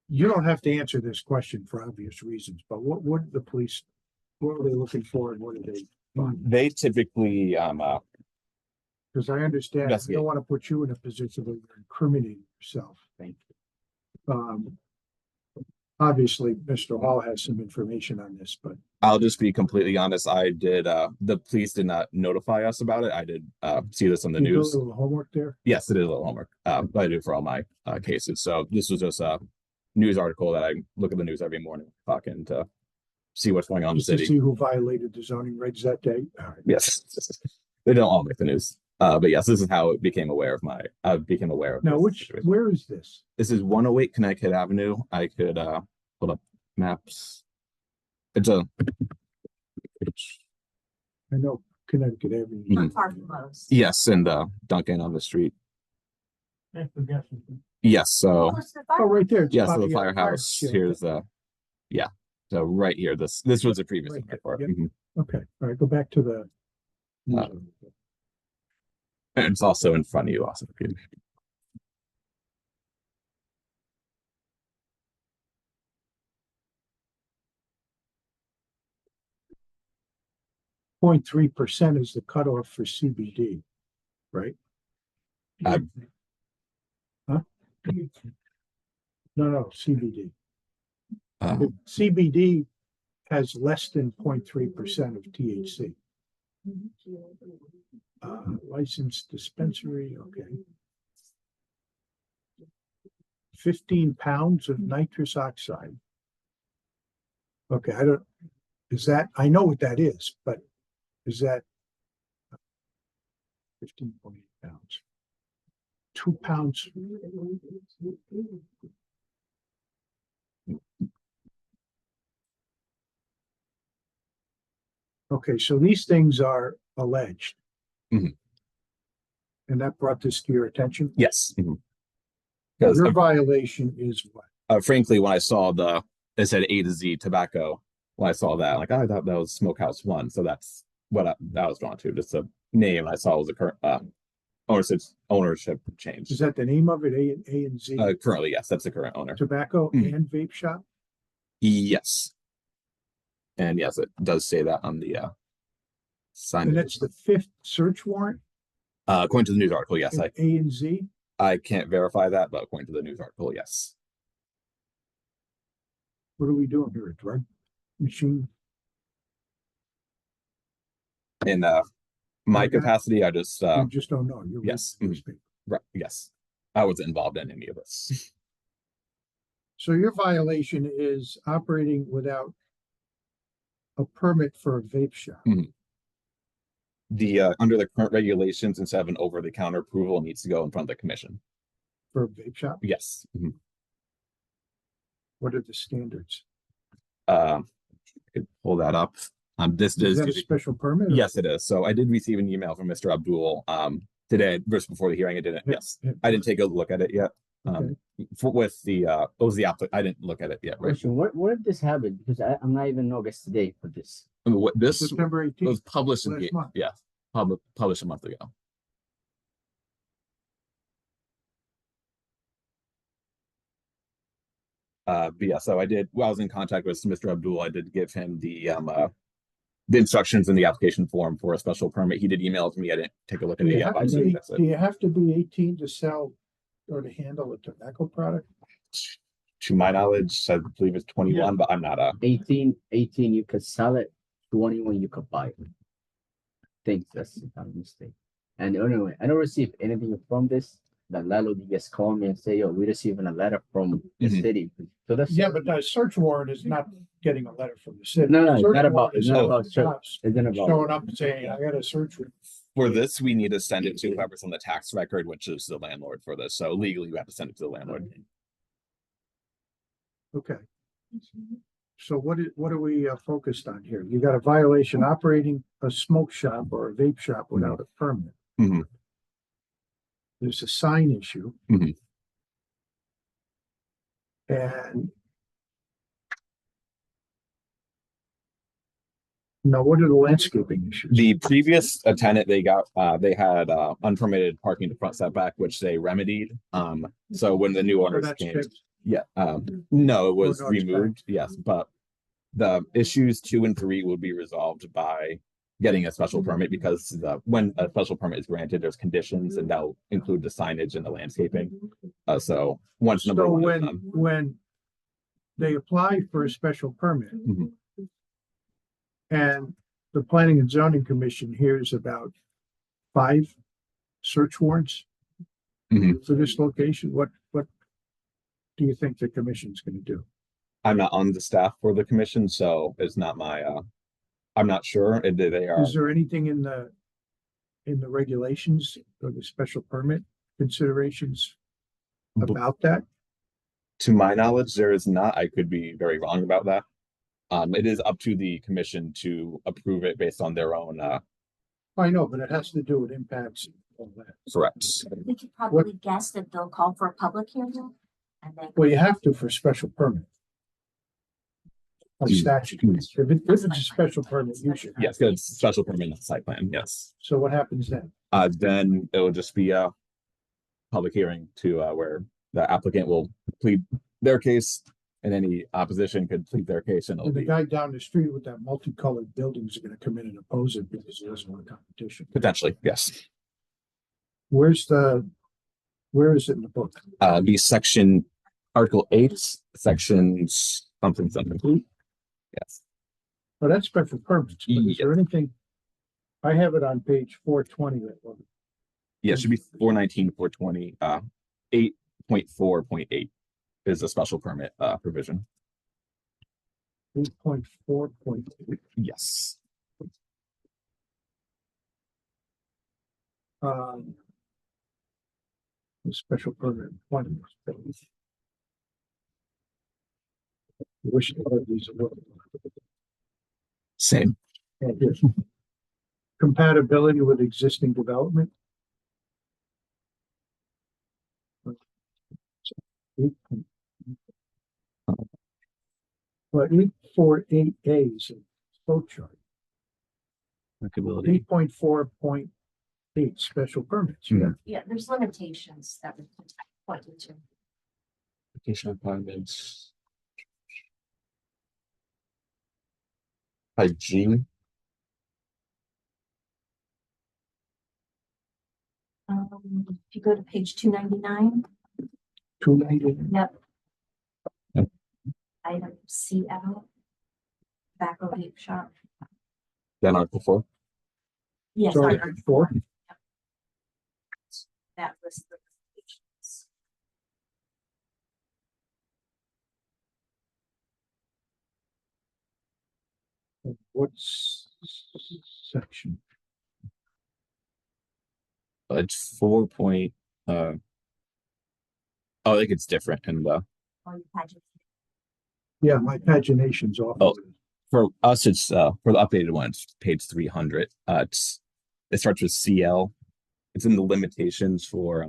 You don't have to answer this question for obvious reasons, but what are the police, what are they looking for and what are they? they typically Because I understand, I Investigate. don't want to put you in a position where you're incriminating yourself. Thank you. Obviously, Mr. Hall has some information on this, but I'll just be completely honest. I did the police did not notify us about it. I did see this on the you do a news. little homework there. Yes, it is a little homework. I do for all my cases. So this was just a news article that I look at the news every morning, talking to see what's going on in the Just to city. see who violated the zoning regs that day. All right. Yes, they don't all make the news. But yes, this is how it became aware of I became aware of Now, this situation. where is this? This is 108 Connecticut Avenue. I could pull up maps. It's I know Connecticut Avenue. Mhm. Not far from Lowe's. yes, and Duncan on the street. Yes, so Close to the Oh, fire. right there. It's yes, so about- the yeah, firehouse. yeah, Here's yeah. So right here, this was a previous Right one there, before. yep. Mhm. Okay, all right, go back to the. And it's also in front of you, also. 0.3% is the cutoff for CBD, right? Uh, Huh? No, CBD. Um, CBD has less than 0.3% of THC. Licensed dispensary, okay. 15 pounds of nitrous oxide. Okay, I know what that is, but is that 15.8 pounds? 2 pounds. Okay, so these things are alleged. Mhm. And that brought this to your attention? yes. Because Your violation is what? frankly, when I saw it said A to Z tobacco, when I saw that, like, I thought that was Smokehouse One, so that's what I was drawn to. Just a name I saw was a current ownership change. Is that the name of it? A and Z? Currently, yes, that's the current owner. Tobacco Mhm. and vape shop? Yes. And yes, it does say that on the sign. And that's the fifth search warrant? According to the news article, yes. A and Z? I can't verify that, but according to the news article, yes. What are we doing here? A drug machine? In my Okay. capacity, I just You just don't know. You're yes. reading newspaper. right, yes. I wasn't involved in any of this. So your violation is operating without a permit for a vape shop. The under the current regulations, instead of an over-the-counter approval, it needs to go in front of the commission. For a vape shop? Yes. What are the standards? I could pull that up. This Is is that a special permit? or- yes, it is. So I did receive an email from Mr. Abdul today, just before the hearing. I didn't. Yeah, Yes, yeah. I didn't take a look at it yet. With the what was the I didn't look at it yet. Right. Question, what if this happened? Because I'm not even August today for this. What this September was 18th. published in last the month. yeah published a month ago. But yeah, so I did. Well, I was in contact with Mr. Abdul. I did give him the instructions in the application form for a special permit. He did email it to me. I didn't take a look Do at it you yet. have But I to assume be, that's do it. you have to be 18 to sell or to handle a tobacco product? To my knowledge, I believe it's 21, but I'm not 18, you could sell it. 21, you could buy it. I think that's if I'm not mistaken. And anyway, I don't receive anything from this. The landlord just called me and say, "Oh, we receiving a letter from the Mhm. city." So that's Yeah, but the search warrant is not getting a letter from the city. No, no, it's Search not about- warrant it's is not out about of the search. house, It's not about- Showing up and saying, I got a search warrant. For this, we need to send it to whoever's on the tax record, which is the landlord for this. So legally, you have to send it to the landlord. Okay. So what are we focused on here? You got a violation operating a smoke shop or a vape shop without a permit. Mhm. There's a sign issue. Mhm. And now what are the landscaping issues? The previous tenant, they had unpermitted parking to front setback, which they remedied. So when the new So owners that's came, fixed. yeah, no, it was no, it's back. removed. Yes, but the issues 2 and 3 will be resolved by getting a special permit, because when a special permit is granted, there's conditions, and that'll include the signage and the landscaping. So once number So one is when, done, when they apply for a special permit Mhm. and the Planning and Zoning Commission hears about 5 search warrants Mhm. for this location, what do you think the commission's gonna do? I'm not on the staff for the commission, so it's not my. I'm not sure. They are. Is there anything in the regulations or the special permit considerations B- about that? To my knowledge, there is not. I could be very wrong about that. It is up to the commission to approve it based on their own. I know, but it has to do with impacts and all that. Correct. We could probably guess that they'll call for a public hearing. And then Well, you have to for special permit. By statute. If it's a special permit, you should. have Yes, it. good special permit and site plan. Yes. So what happens then? Then it will just be a public hearing to where the applicant will plead their case, and any opposition could plead their case, and it'll And the be guy down the street with that multicolored building is gonna come in and oppose it because he doesn't want competition. potentially yes. Where is it in the book? The section Article 8, sections something. Yes. Oh, that's special permits, but is there anything? I have it on page 420. Yeah, it should be 419, 420, 8.4.8 is a special permit provision. 8.4.8. Yes. The special permit. One. Wish all of these were. Same. Compatibility with existing development. Well, 448A is a flow chart. Applicability. 8.4.8 special permits. Yeah. Yeah, there's limitations that we could point to. Application requirements. By G. If you go to page 299, 290. yep. Yep. Item CL, tobacco vape shop. Then Article 4. Yes, Sorry, Article 4. that was the limitations. What's section? It's 4 point. Oh, I think it's different. And Oh, you had your- Yeah, my pagination's off. Oh. For us, it's for the updated one, it's page 300. It starts with CL. It's in the limitations for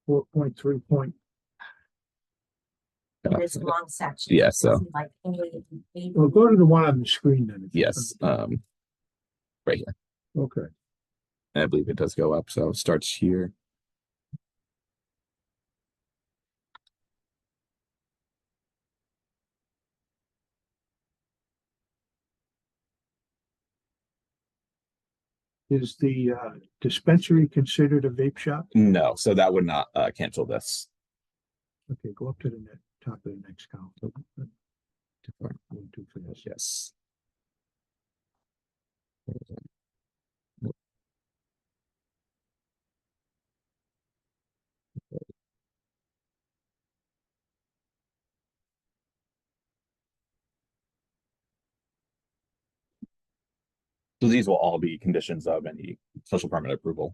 4.3 point. It is a long section. Yeah, It's so- like A. Well, go to the one on the screen then. if you yes, can. right here. Okay. And I believe it does go up. So it starts here. Is the dispensary considered a vape shop? No, so that would not cancel this. Okay, go up to the top of the next column. One, two, three. Yes. So these will all be conditions of any special permit approval.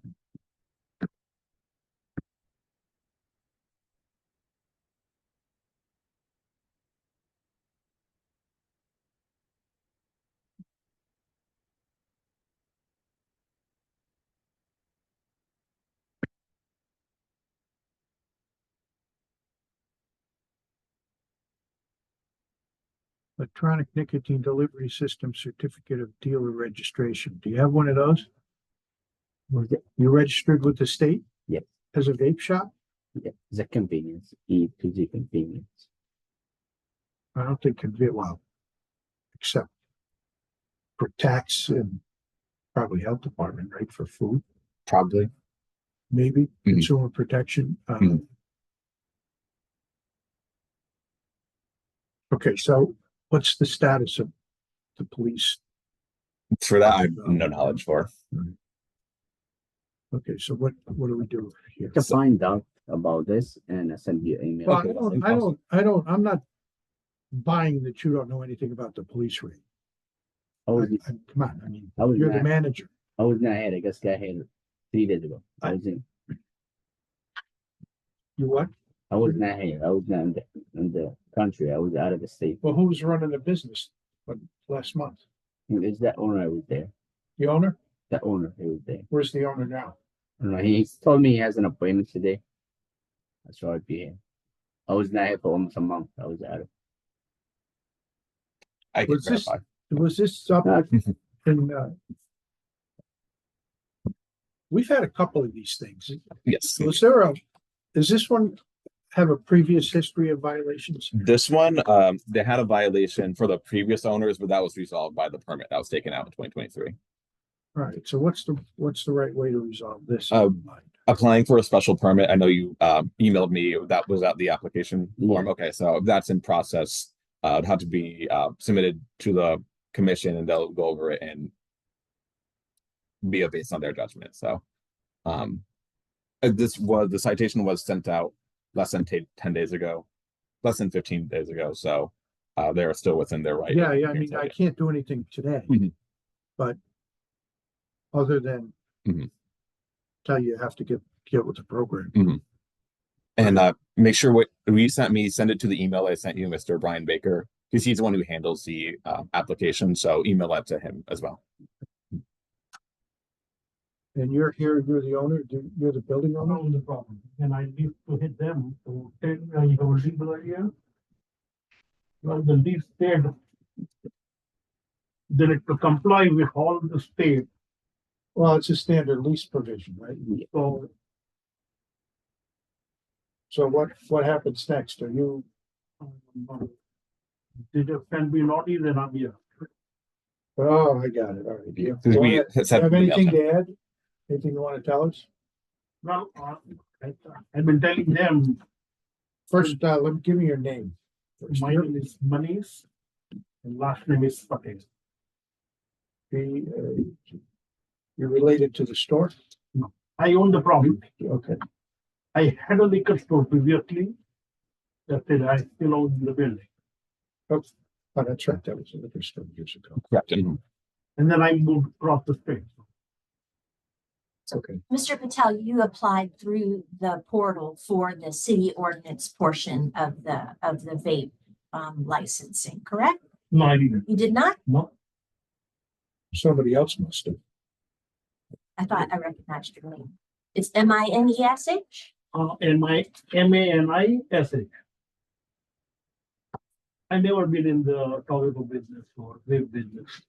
Electronic nicotine delivery system certificate of dealer registration. Do you have one of those? Was it? You registered with the state? Yes. As a vape shop? Yeah, the convenience, E2G convenience. I don't think well, except for tax and probably health department, right, for food, Probably. maybe Mhm. consumer protection. Mhm. Okay, so what's the status of the police? For that, I have no knowledge for. Okay, so what do we do here? To find out about this and I send you an email. Well, I'm not buying that you don't know anything about the police rate. Come on, I mean, I was you're the not- manager. I was not here. I just got here 3 days ago. I was what? I was not here. I was not in the country. I was out of the state. Well, who was running the business last month? Is that owner? I was there. The owner? The owner, he was there. Where's the owner now? I don't know. He told me he has an appointment today. That's why I'd be here. I was not here for almost a month. I was out of. I can Was this- verify. Was this up in, we've had a couple of these things. Yes. Does this one have a previous history of violations? This one, they had a violation for the previous owners, but that was resolved by the permit that was taken out in 2023. All right, so what's the right way to resolve this? Applying for a special permit, I know you emailed me, that was at the application form. Yeah. Okay, so that's in process. It had to be submitted to the commission and they'll go over it and be based on their judgment. So the citation was sent out less than 10 days ago, less than 15 days ago. So they're still within their right. Yeah, I mean, I can't do anything today, Mhm. but other than Mhm. tell you have to get with the program. And make sure what send it to the email I sent you, Mr. Brian Baker, because he's the one who handles the application. So email that to him as well. And you're here, you're the owner, you're the building owner? own the problem, and I need to hit them to take, you have a legal idea? Well, the lease state, then it to comply with all the state, Well, it's a standard lease provision, right? so So what happens next? Are you, they just send me notice and I'm here. oh, I got it, all right. Do you Because we wanna- had said have the mail anything time. to add? Anything you want to tell us? Well, I've been telling them, First, give me your name. First. my name is Manish, and last name is Patel. You're related to the store? I own the property. Okay, I had a liquor store previously. That's it, I still own the building. oh, that's right, that was a liquor store years ago. Correct. Mhm. And then I moved across the street. Okay, Mr. Patel, you applied through the portal for the city ordinance portion of the vape licensing, correct? No, I didn't. You did not? No, somebody else must have. I thought I recognized your name. It's Minesh? and my MANISH. I never been in the tobacco business or vape business.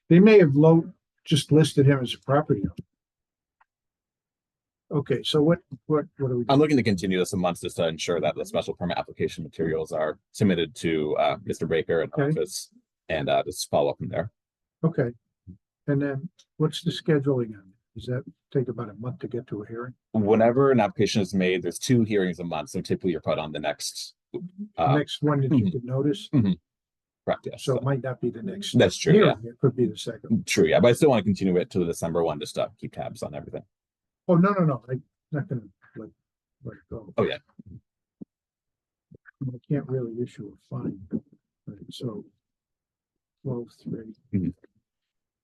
They may have just listed him as a property owner. Okay, so what are we? I'm looking to continue this a month just to ensure that the special permit application materials are submitted to Mr. Baker in Okay. office and just follow up from there. Okay, and then what's the scheduling on it? Does that take about a month to get to a hearing? Whenever an application is made, there's 2 hearings a month, so typically you're put on the next. Next one that you could notice, Correct, yes. so it might not be the next. That's true, yeah. hearing. It could be the second. True, yeah, but I still want to continue it to the December one just to keep tabs on everything. Oh, no, I'm not gonna let it go. Oh, yeah. I can't really issue a fine. Right, so 12/3. Mhm.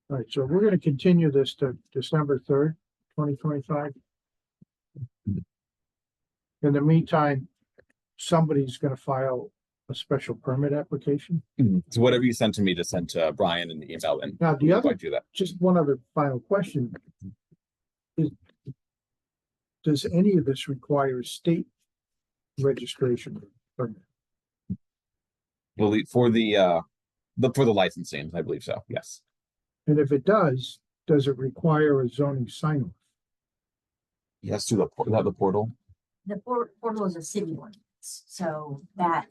All right, so we're gonna continue this to December 3rd, 2025. In the meantime, somebody's gonna file a special permit application. So whatever you send to me, just send to Brian in the email and Now, the I other, do that. just one other final question. Does any of this require state registration permit? For the licensing, I believe so, yes. And if it does it require a zoning sign off? Yes, to the portal. The portal is a city ordinance, so that.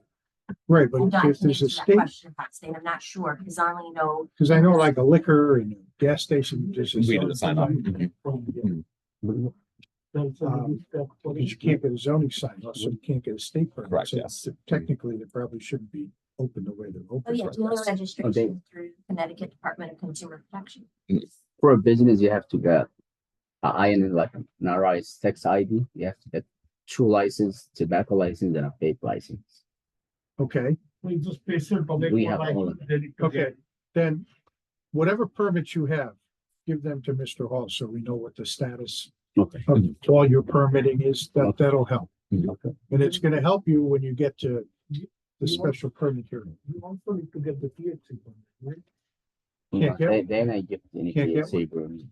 Right, I'm but not if there's a answering that state, question about state, I'm not sure, because I only know. because I know like a liquor and a gas station, there's a We do zoning the sign off. sign. Mhm. Because you can't get a zoning sign off, so you can't get a state permit. Correct, So yes. Technically, they probably shouldn't be open the way they're Oh, open. yeah, right, dealer yes. registration through Connecticut Department of Consumer Protection. For a business, you have to get like an RI's tax ID. You have to get true license, tobacco license, and a vape license. Okay, We just special tobacco We have all license, they need to okay, get. then whatever permits you have, give them to Mr. Hall so we know what the status Okay. of all your permitting is. That'll help. Okay. And it's gonna help you when you get to the special permit hearing. You also need to get the THC permit, right? Can't get one. Then I get any Can't get THC permit.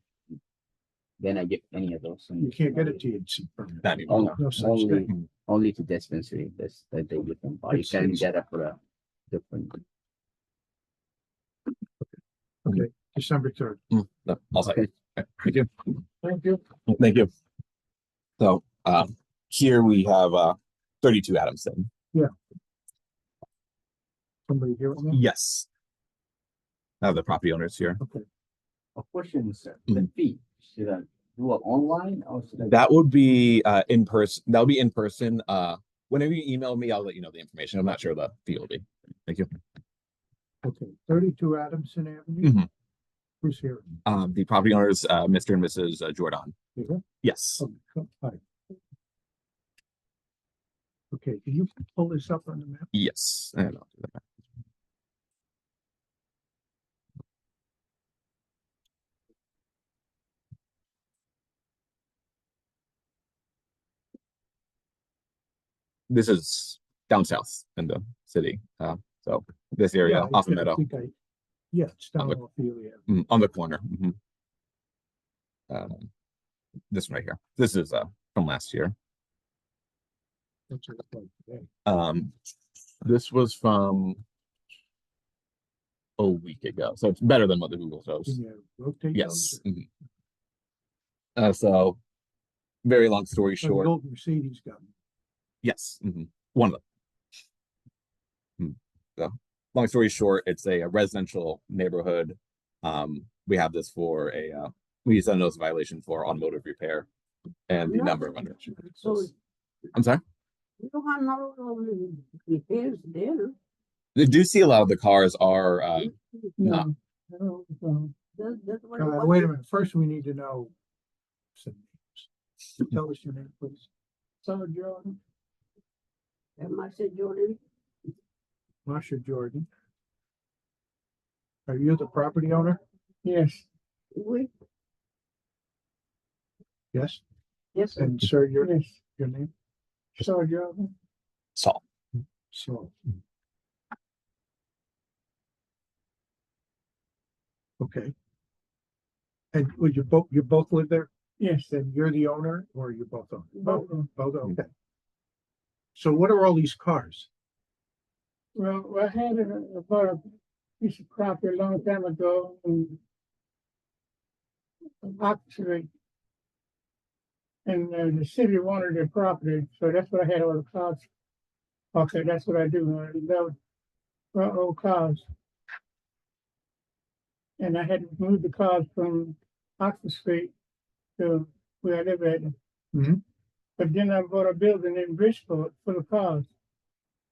Then I get any of those. You can't get a THC permit. Not anymore. Only, No such only, thing. only to dispensary. That's that they get them. Buy. You can It's- get it for a different. Okay, December 3rd. No, all set. Okay. Okay, thank you. Thank you. Thank you. So, here we have, 32 Adamson. Somebody here with me? Yes. I have the property owners here. Okay. A question, sir. The fee, should I do it online or should I? That would be, in person, that'll be in person. Whenever you email me, I'll let you know the information. I'm not sure the fee will be. Thank you. Okay, 32 Adamson Avenue. Mhm. Who's here? The property owners, Mr. and Mrs. Jordan. You here? Yes. Oh, hi. Okay, can you pull this up on the map? Yes. And I'll do that. This is down south in the city. So this area off the I meadow, think yeah, it's down On off Ely Avenue. on the corner. Mhm. This one right here. This is from last year. What's it look like today? This was from a week ago, so it's better than what the Google shows. Can you rotate Yes. those? Mhm. So very long story Oh, the short, old Mercedes got me. yes, one of them. So long story short, it's a residential neighborhood. We have this for we send those violation for automotive repair and the number of under. So I'm sorry. we don't have no repairs there. They do see a lot of the cars are not. That's what. Wait a minute, first we need to know some names. Tell us your name, please. Summer Jordan. Am I said Jordan? Masha Jordan. Are you the property owner? Yes. We, Yes. yes, sir. And sir, your Yes. name? Summer Jordan. Saul. So. Okay. And would you both live there? Yes. Then you're the owner or you both own? Both of them. Both, okay. So what are all these cars? Well, I had about a piece of property a long time ago in Oxford. And the city wanted their property, so that's what I had all the cars. Okay, that's what I do. I build old cars. And I had to move the cars from Oxford Street to where I live at. Mhm. But then I bought a building in Bridgeport full of cars.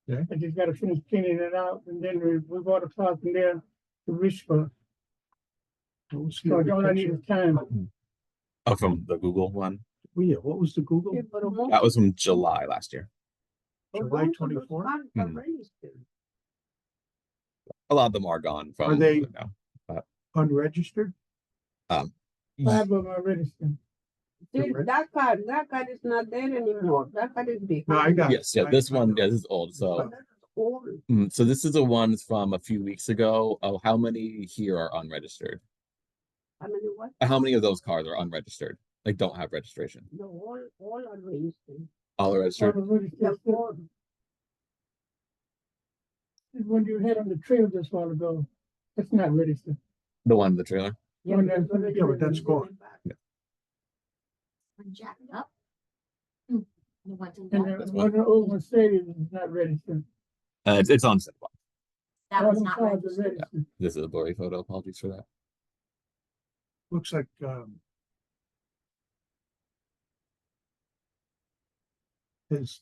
Okay. I just got to finish cleaning it out, and then we bought a car from there to Bridgeport. What was the So other all I need picture? is time. Oh, from the Google one. Oh, yeah, what was the Google? Yeah, but most That was from July last year. of July those 24? cars are registered. A lot of them are gone from. Are they- now. Unregistered? Five of them are registered. See, that car is not there anymore. That car is behind. No, I got it. Yes, yeah. I- This I one, know. yeah, this is old. So, But that's old. so this is a one from a few weeks ago. Oh, how many here are unregistered? I mean, what? How many of those cars are unregistered? Like don't have registration? No, all are registered. All are registered. The four, When you had on the trail just a while ago, that's not registered. The one in the trailer. yeah, One but that's- that's yeah, but that's gone. When jacked up. The ones in And that, That's the one, the old Mercedes is not registered. It's on Cineplex. that All was them not cars are registered. registered. This is a blurry photo. Apologies for that. Looks like, his,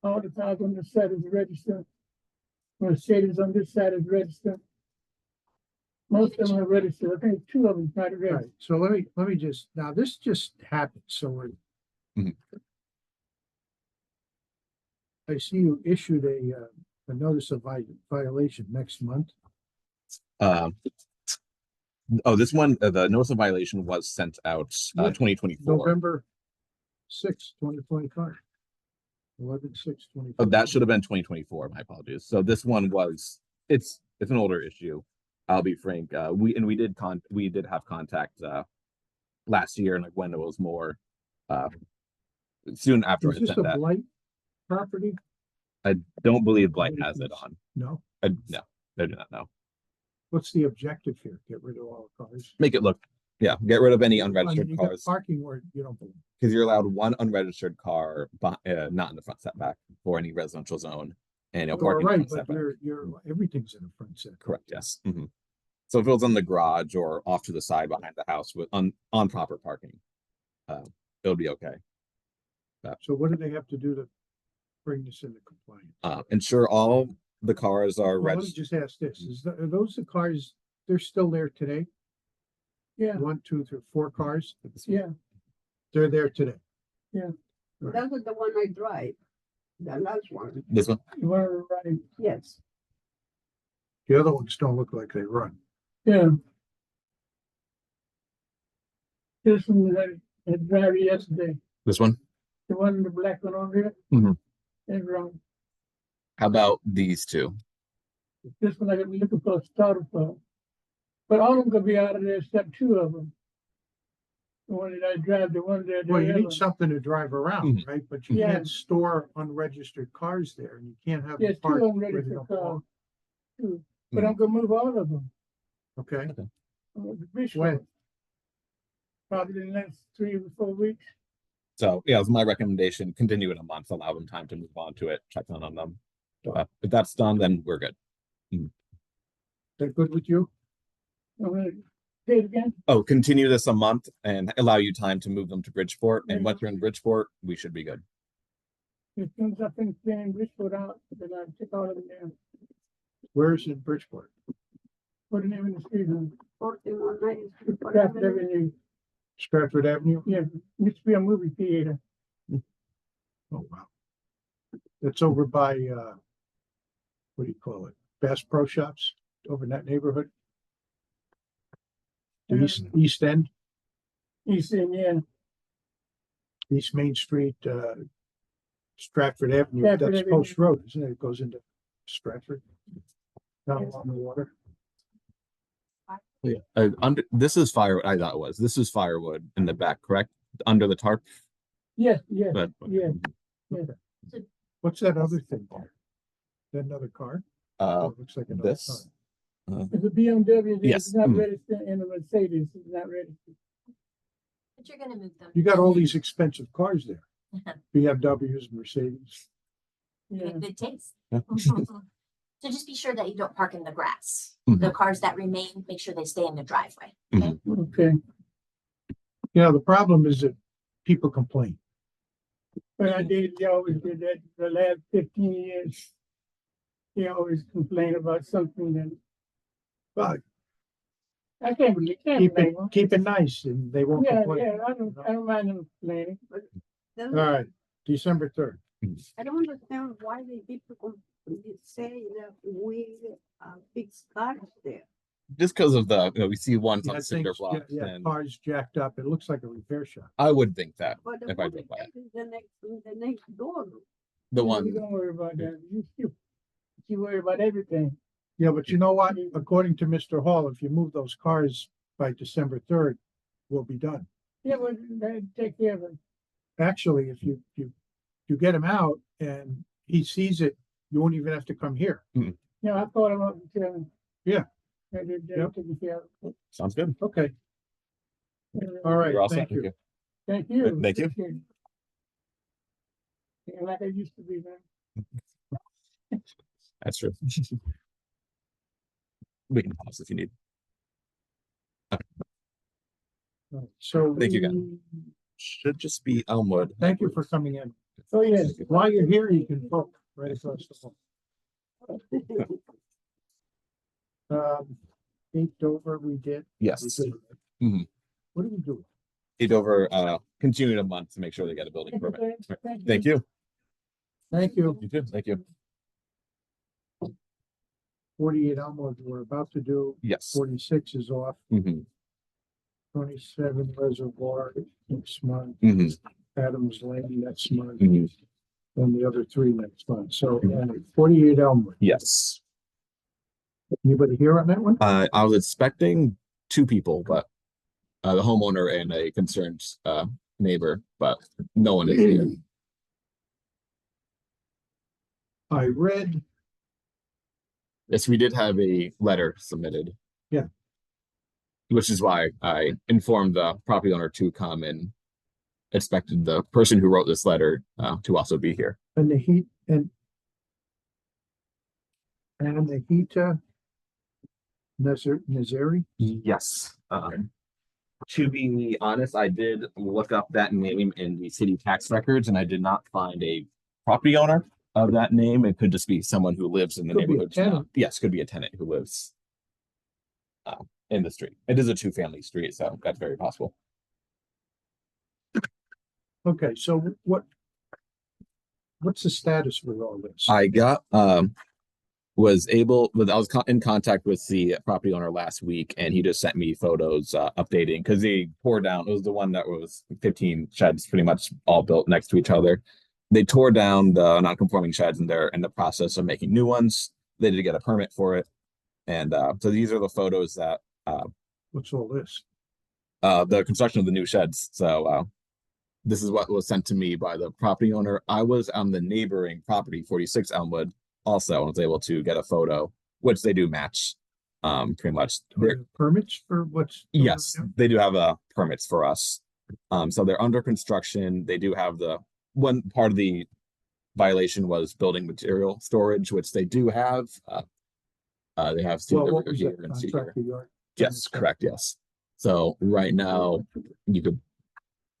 All the cars on this side is registered. Mercedes on this side is registered. Most of them are registered. I think two of them not right, registered. so let me just, now this just happened, so we're. Mhm. I see you issued a notice of violation next month. Oh, this one, the notice of violation was sent out Yeah, 2024. November 6th, 2025. 11/6/2025. Oh, that should have been 2024. My apologies. So this one was it's an older issue. I'll be frank. We did have contact last year, and like when it was more soon after I Is this sent a that. blight property? I don't believe Blight has it on. No. No, they do not know. What's the objective here? Get rid of all the cars? Make it look, yeah, get rid of any I mean, unregistered you got cars parking where you don't belong. because you're allowed one unregistered car, but not in the front setback for any residential zone, and All parking in the right, front but setback. you're, everything's in the front set. Correct. Yes. So if it was in the garage or off to the side behind the house with on proper parking, it'll be okay. So what do they have to do to bring this into compliance? Ensure all the cars are Well, let me registered. just ask this, are those the cars, they're still there today? Yeah, 1, 2, 3, 4 cars? yeah. They're there today. That was the one I drive. The last one, This one. You want to ride? yes. The other ones don't look like they run. Yeah. This one that I drive yesterday, This one. the one, the black one on there. Mhm. It's wrong. How about these two? This one I got looking for a starter for. But all of them could be out of there except two of them. The one that I drive, the one that. Well, you need something to drive around, right? But you Yeah. can't store unregistered cars there and you can't have. them Yes, two parked of them where ready they for don't cars. belong. Two, but I'm gonna move all of them. Okay, The bridge When? road. Probably the next 3 or 4 weeks. So yeah, it was my recommendation. Continue in a month, allow them time to move on to it, check on them. If that's done, then we're good. is that good with you? I'm gonna say it again. Oh, continue this a month and allow you time to move them to Bridgeport. And once you're in Bridgeport, we should be good. As soon as I finish clearing Bridgeport out, then I'll take all of them down. Where is it in Bridgeport? Put the name in the street, huh? 4190. Stratford Avenue. Stratford Avenue? Yeah, used to be a movie theater. Oh, wow. It's over by, what do you call it? Bass Pro Shops over in that neighborhood? The East End, East End, yeah. East Main Street, Stratford Avenue. Stratford That's Avenue. Post Road, isn't it? It goes into Stratford. Down along the water. Yeah. This is fire. I thought it was. This is firewood in the back, correct? Under the tarp. Yes, yes, But yes. What's that other thing there? Is that another car? Oh, it looks like another this. It's a BMW, Yes. it's not Mm. registered, and a Mercedes is not registered. But you're gonna move them. You got all these expensive cars there. BMWs, Mercedes. You Yeah, have good taste. Yeah. So just be sure that you don't park in the grass. Mhm. The cars that remain, make sure they stay in the driveway. okay. You know, the problem is that people complain. But I did, they always did that the last 15 years. They always complain about something that But I can't blame them. keep it nice and they won't Yeah, complain. yeah, I don't mind them complaining. All right, December 3rd. I don't understand why the people say that we fix cars there. Just because of the, we see ones Yeah, on cinder things- blocks, yeah, and cars jacked up. It looks like a repair shop. I would think that But the if I one drove by it. is the next door. The You one, don't worry about that. You worry about everything. Yeah, but you know what? According to Mr. Hall, if you move those cars by December 3rd, we'll be done. Yeah, but they take care of it. Actually, if you get him out and he sees it, you won't even have to come here. You know, I thought about it too. Yeah. They're Yep. taking care of it. sounds good. Okay, all right, You're all set. thank you. Thank you. Thank you. Appreciate it. Yeah, like I used to be, man. That's true. We can pause if you need. So. Thank you, guys. we- Should just be Elmwood. Thank you for coming in. Oh, yes. While you're here, you can vote right across the hall. Inked over, we did. Yes. Mhm. What do we do? It over, continue a month to make sure they get a building permit. Thank you. Thank you. You too. Thank you. 48 Elmwood, we're about to do. Yes. 46 is off. Mhm. 27 Reservoir next month. Mhm. Adams Lane next month. Mhm. And the other three next month. So 48 Elmwood. Yes. Anybody here on that one? I was expecting two people, but the homeowner and a concerned neighbor, but no one is here. I read, Yes, we did have a letter submitted. Yeah. Which is why I informed the property owner to come and expected the person who wrote this letter to also be here. and the heat and the Hita Nazari. Yes. To be honest, I did look up that name in the city tax records and I did not find a property owner of that name. It could just be someone who lives in the Could be a neighborhood. tenant. Yes, could be a tenant who lives in the street. It is a two-family street, so that's very possible. Okay, so what's the status with all this? I got was able, I was in contact with the property owner last week and he just sent me photos updating because they tore down, it was the one that was 15 sheds pretty much all built next to each other. They tore down the non-conforming sheds and they're in the process of making new ones. They did get a permit for it. And so these are the photos that What's all this? The construction of the new sheds. So this is what was sent to me by the property owner. I was on the neighboring property, 46 Elmwood, also, and was able to get a photo, which they do match. Pretty much. Permits for what's? going Yes, on they do have permits for us. So they're under construction. They do have the one part of the violation was building material storage, which they do have. They have there? steel Well, what here was that and steel contract here. you are? Yes, correct. Yes. So right now you could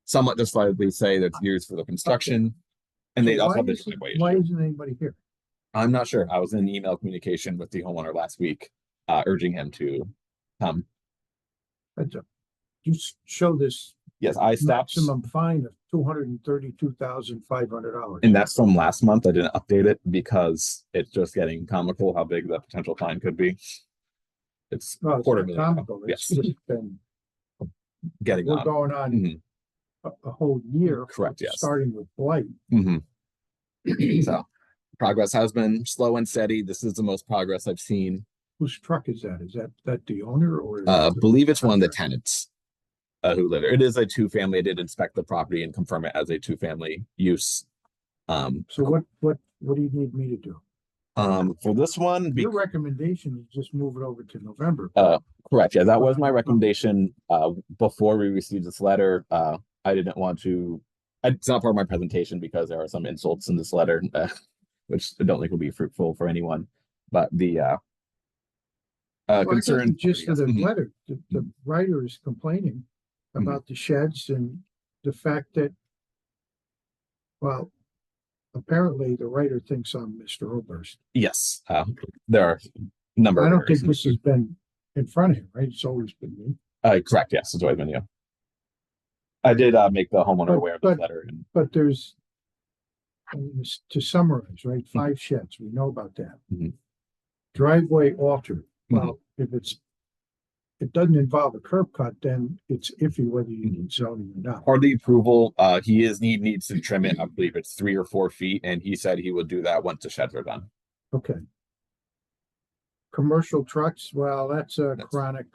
somewhat justifiably say that's used for the construction, and So they also why have the isn't- driveway Why issue. isn't anybody here? I'm not sure. I was in email communication with the homeowner last week, urging him to come. That's you show this Yes, I stopped, maximum fine of $232,500. and that's from last month. I didn't update it because it's just getting comical how big the potential fine could be. It's Well, it's quarter not million. now. comical. It's Yes, just been, getting we're on. going on Mhm, a whole year. Correct, yes. Starting with blight. mhm. So progress has been slow and steady. This is the most progress I've seen. Whose truck is that? Is that the owner or? Believe it's one of the tenants who live there. It is a two-family. I did inspect the property and confirm it as a two-family use. So what do you need me to do? For this one, Your recommendation is just move it over to November. correct. Yeah, that was my recommendation. Before we received this letter, I didn't want to. It's not part of my presentation because there are some insults in this letter, which I don't think will be fruitful for anyone. But the Well, I get the concern. gist of the Mhm, letter. The writer is complaining about the sheds and the fact that, well, apparently the writer thinks I'm Mr. Oberst. Yes, there are a number I of don't think errors. this has been in front of him, right? It's always been me. Correct. Yes, it's always been you. I did make the homeowner aware of the But- letter, and But there's, I mean, to summarize, right, 5 sheds, we know about that. Mhm. Driveway altered, well, if it doesn't involve a curb cut, then it's iffy whether you need zoning or not. part of the approval, he needs to trim it. I believe it's 3 or 4 feet, and he said he would do that once the sheds are done. Okay. Commercial trucks, well, that's a That's- chronic,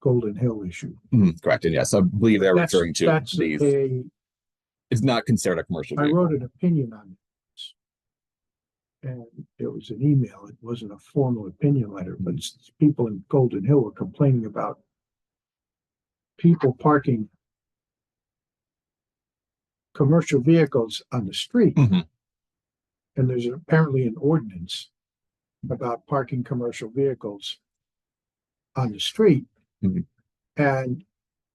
Golden Hill issue. Correct, and yes, I believe they're That's- referring to that's these. It's not considered a commercial I vehicle. wrote an opinion on this. And it was an email, it wasn't a formal opinion letter, but people in Golden Hill were complaining about people parking commercial vehicles on the street. Mhm. And there's apparently an ordinance about parking commercial vehicles on the street. Mhm. And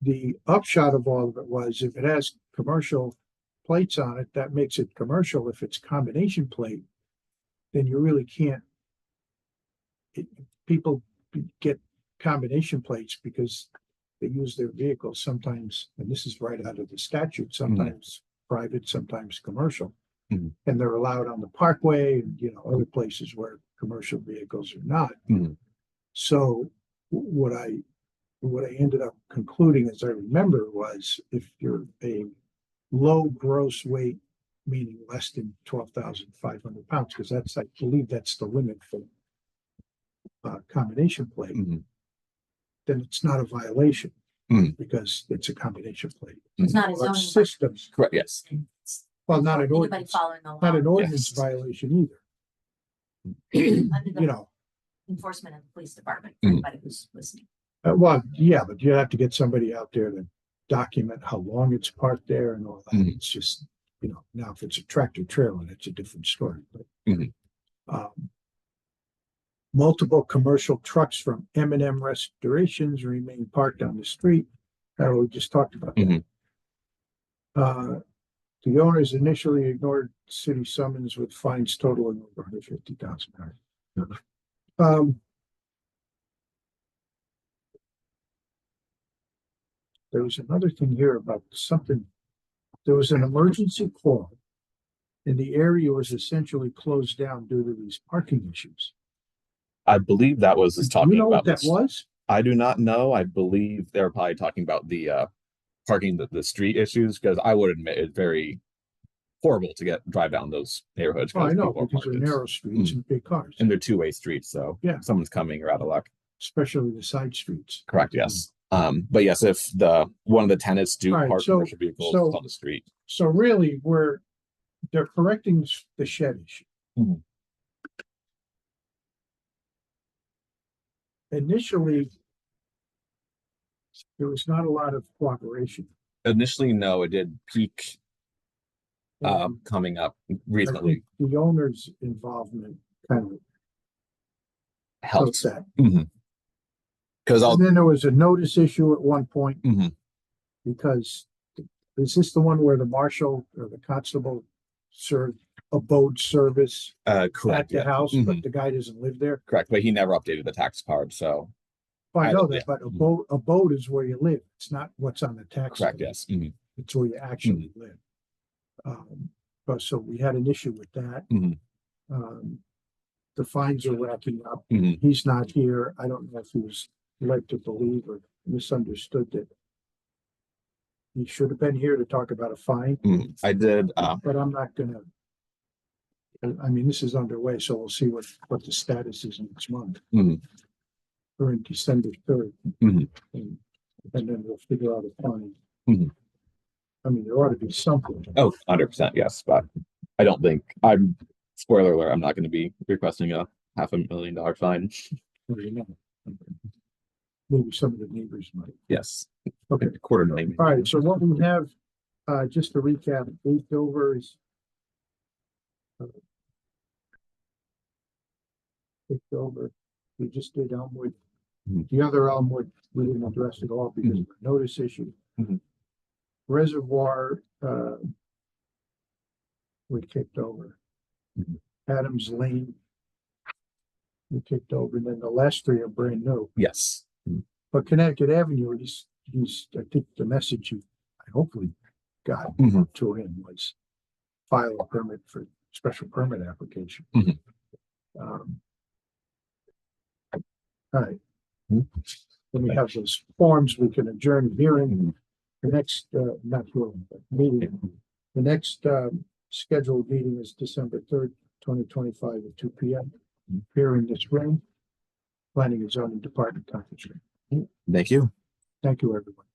the upshot of all of it was if it has commercial plates on it, that makes it commercial. If it's combination plate, then you really can't. People get combination plates because they use their vehicles sometimes, and this is right out of the statute, sometimes private, sometimes commercial. Mhm. And they're allowed on the parkway and, other places where commercial vehicles are not. Mhm. So what I ended up concluding, as I remember, was if you're a low gross weight, meaning less than 12,500 pounds, because I believe that's the limit for combination plate, Mhm. then it's not a violation Mhm. because it's a combination plate. It's not a But zoning. systems, Correct, yes. well, not an Anybody ordinance, following the law. not an ordinance Yes. violation either. Under You the know, enforcement of the police department, for Mhm. anybody who's listening. well, yeah, but you have to get somebody out there to document how long it's parked there and all that. Mhm. It's just, now if it's a tractor trailer, that's a different story, but. Mhm. Multiple commercial trucks from M&M Restorations remain parked on the street. We just talked about that. The owners initially ignored city summons with fines totaling over $150,000. There was another thing here about something. There was an emergency call, and the area was essentially closed down due to these parking issues. I believe that was just Do you talking know what about that this. was? I do not know. I believe they're probably talking about the parking the street issues, because I would admit it's very horrible to drive down those neighborhoods. Oh, I know, people are because they're parked. narrow streets and big cars. And they're two-way streets, so Yeah. if someone's coming, you're out of luck. especially the side streets. Correct, yes. But yes, if one of the tenants do All right, park so- commercial vehicles so- on the street. So really, they're correcting the shed issue. Mhm. Initially, there was not a lot of cooperation. Initially, no, it did peak And coming up I reasonably think the owner's involvement kind of helped. helped that. Because I'll, And then there was a notice issue at one point. Mhm. Because is this the one where the marshal or the constable served abode service at correct, the yeah, house, Mhm. but the guy doesn't live there? correct, but he never updated the tax card, so, Well, I know Yeah. that, but abode is where you live. It's not what's on the tax. correct, bill. yes. Mhm. It's where you actually live. But so we had an issue with that. Mhm. The fines are racking up. Mhm. He's not here. I don't know if he was led to believe or misunderstood that he should have been here to talk about a fine, I did, but I'm not gonna. I mean, this is underway, so we'll see what the status is next month. Mhm. Or in December 3rd. Mhm. And then we'll figure out a fine. Mhm. I mean, there ought to be something. oh, 100%, yes, but I don't think, spoiler alert, I'm not gonna be requesting a $500,000 fine. You know. Maybe some of the neighbors might. Yes. Okay. $250,000. All right, so what we have, just to recap, 8 Dover is. 8 Dover, we just did Elmwood. Mhm. The other Elmwood, we didn't address at all because of the notice issue. Mhm. Reservoir, we kicked over. Mhm. Adams Lane. We kicked over, and then the last three are brand new. Yes. But Connecticut Avenue, I think the message I hopefully got Mhm. to him was file a permit for special permit application. Mhm. All right. Mhm. Then we have those forms, we can adjourn the hearing. Mhm. The next, not hearing, but meeting. The next, scheduled meeting is December 3rd, 2025 at 2 p.m. Here in this room. Planning and Zoning Department conference room. Thank you. Thank you, everyone.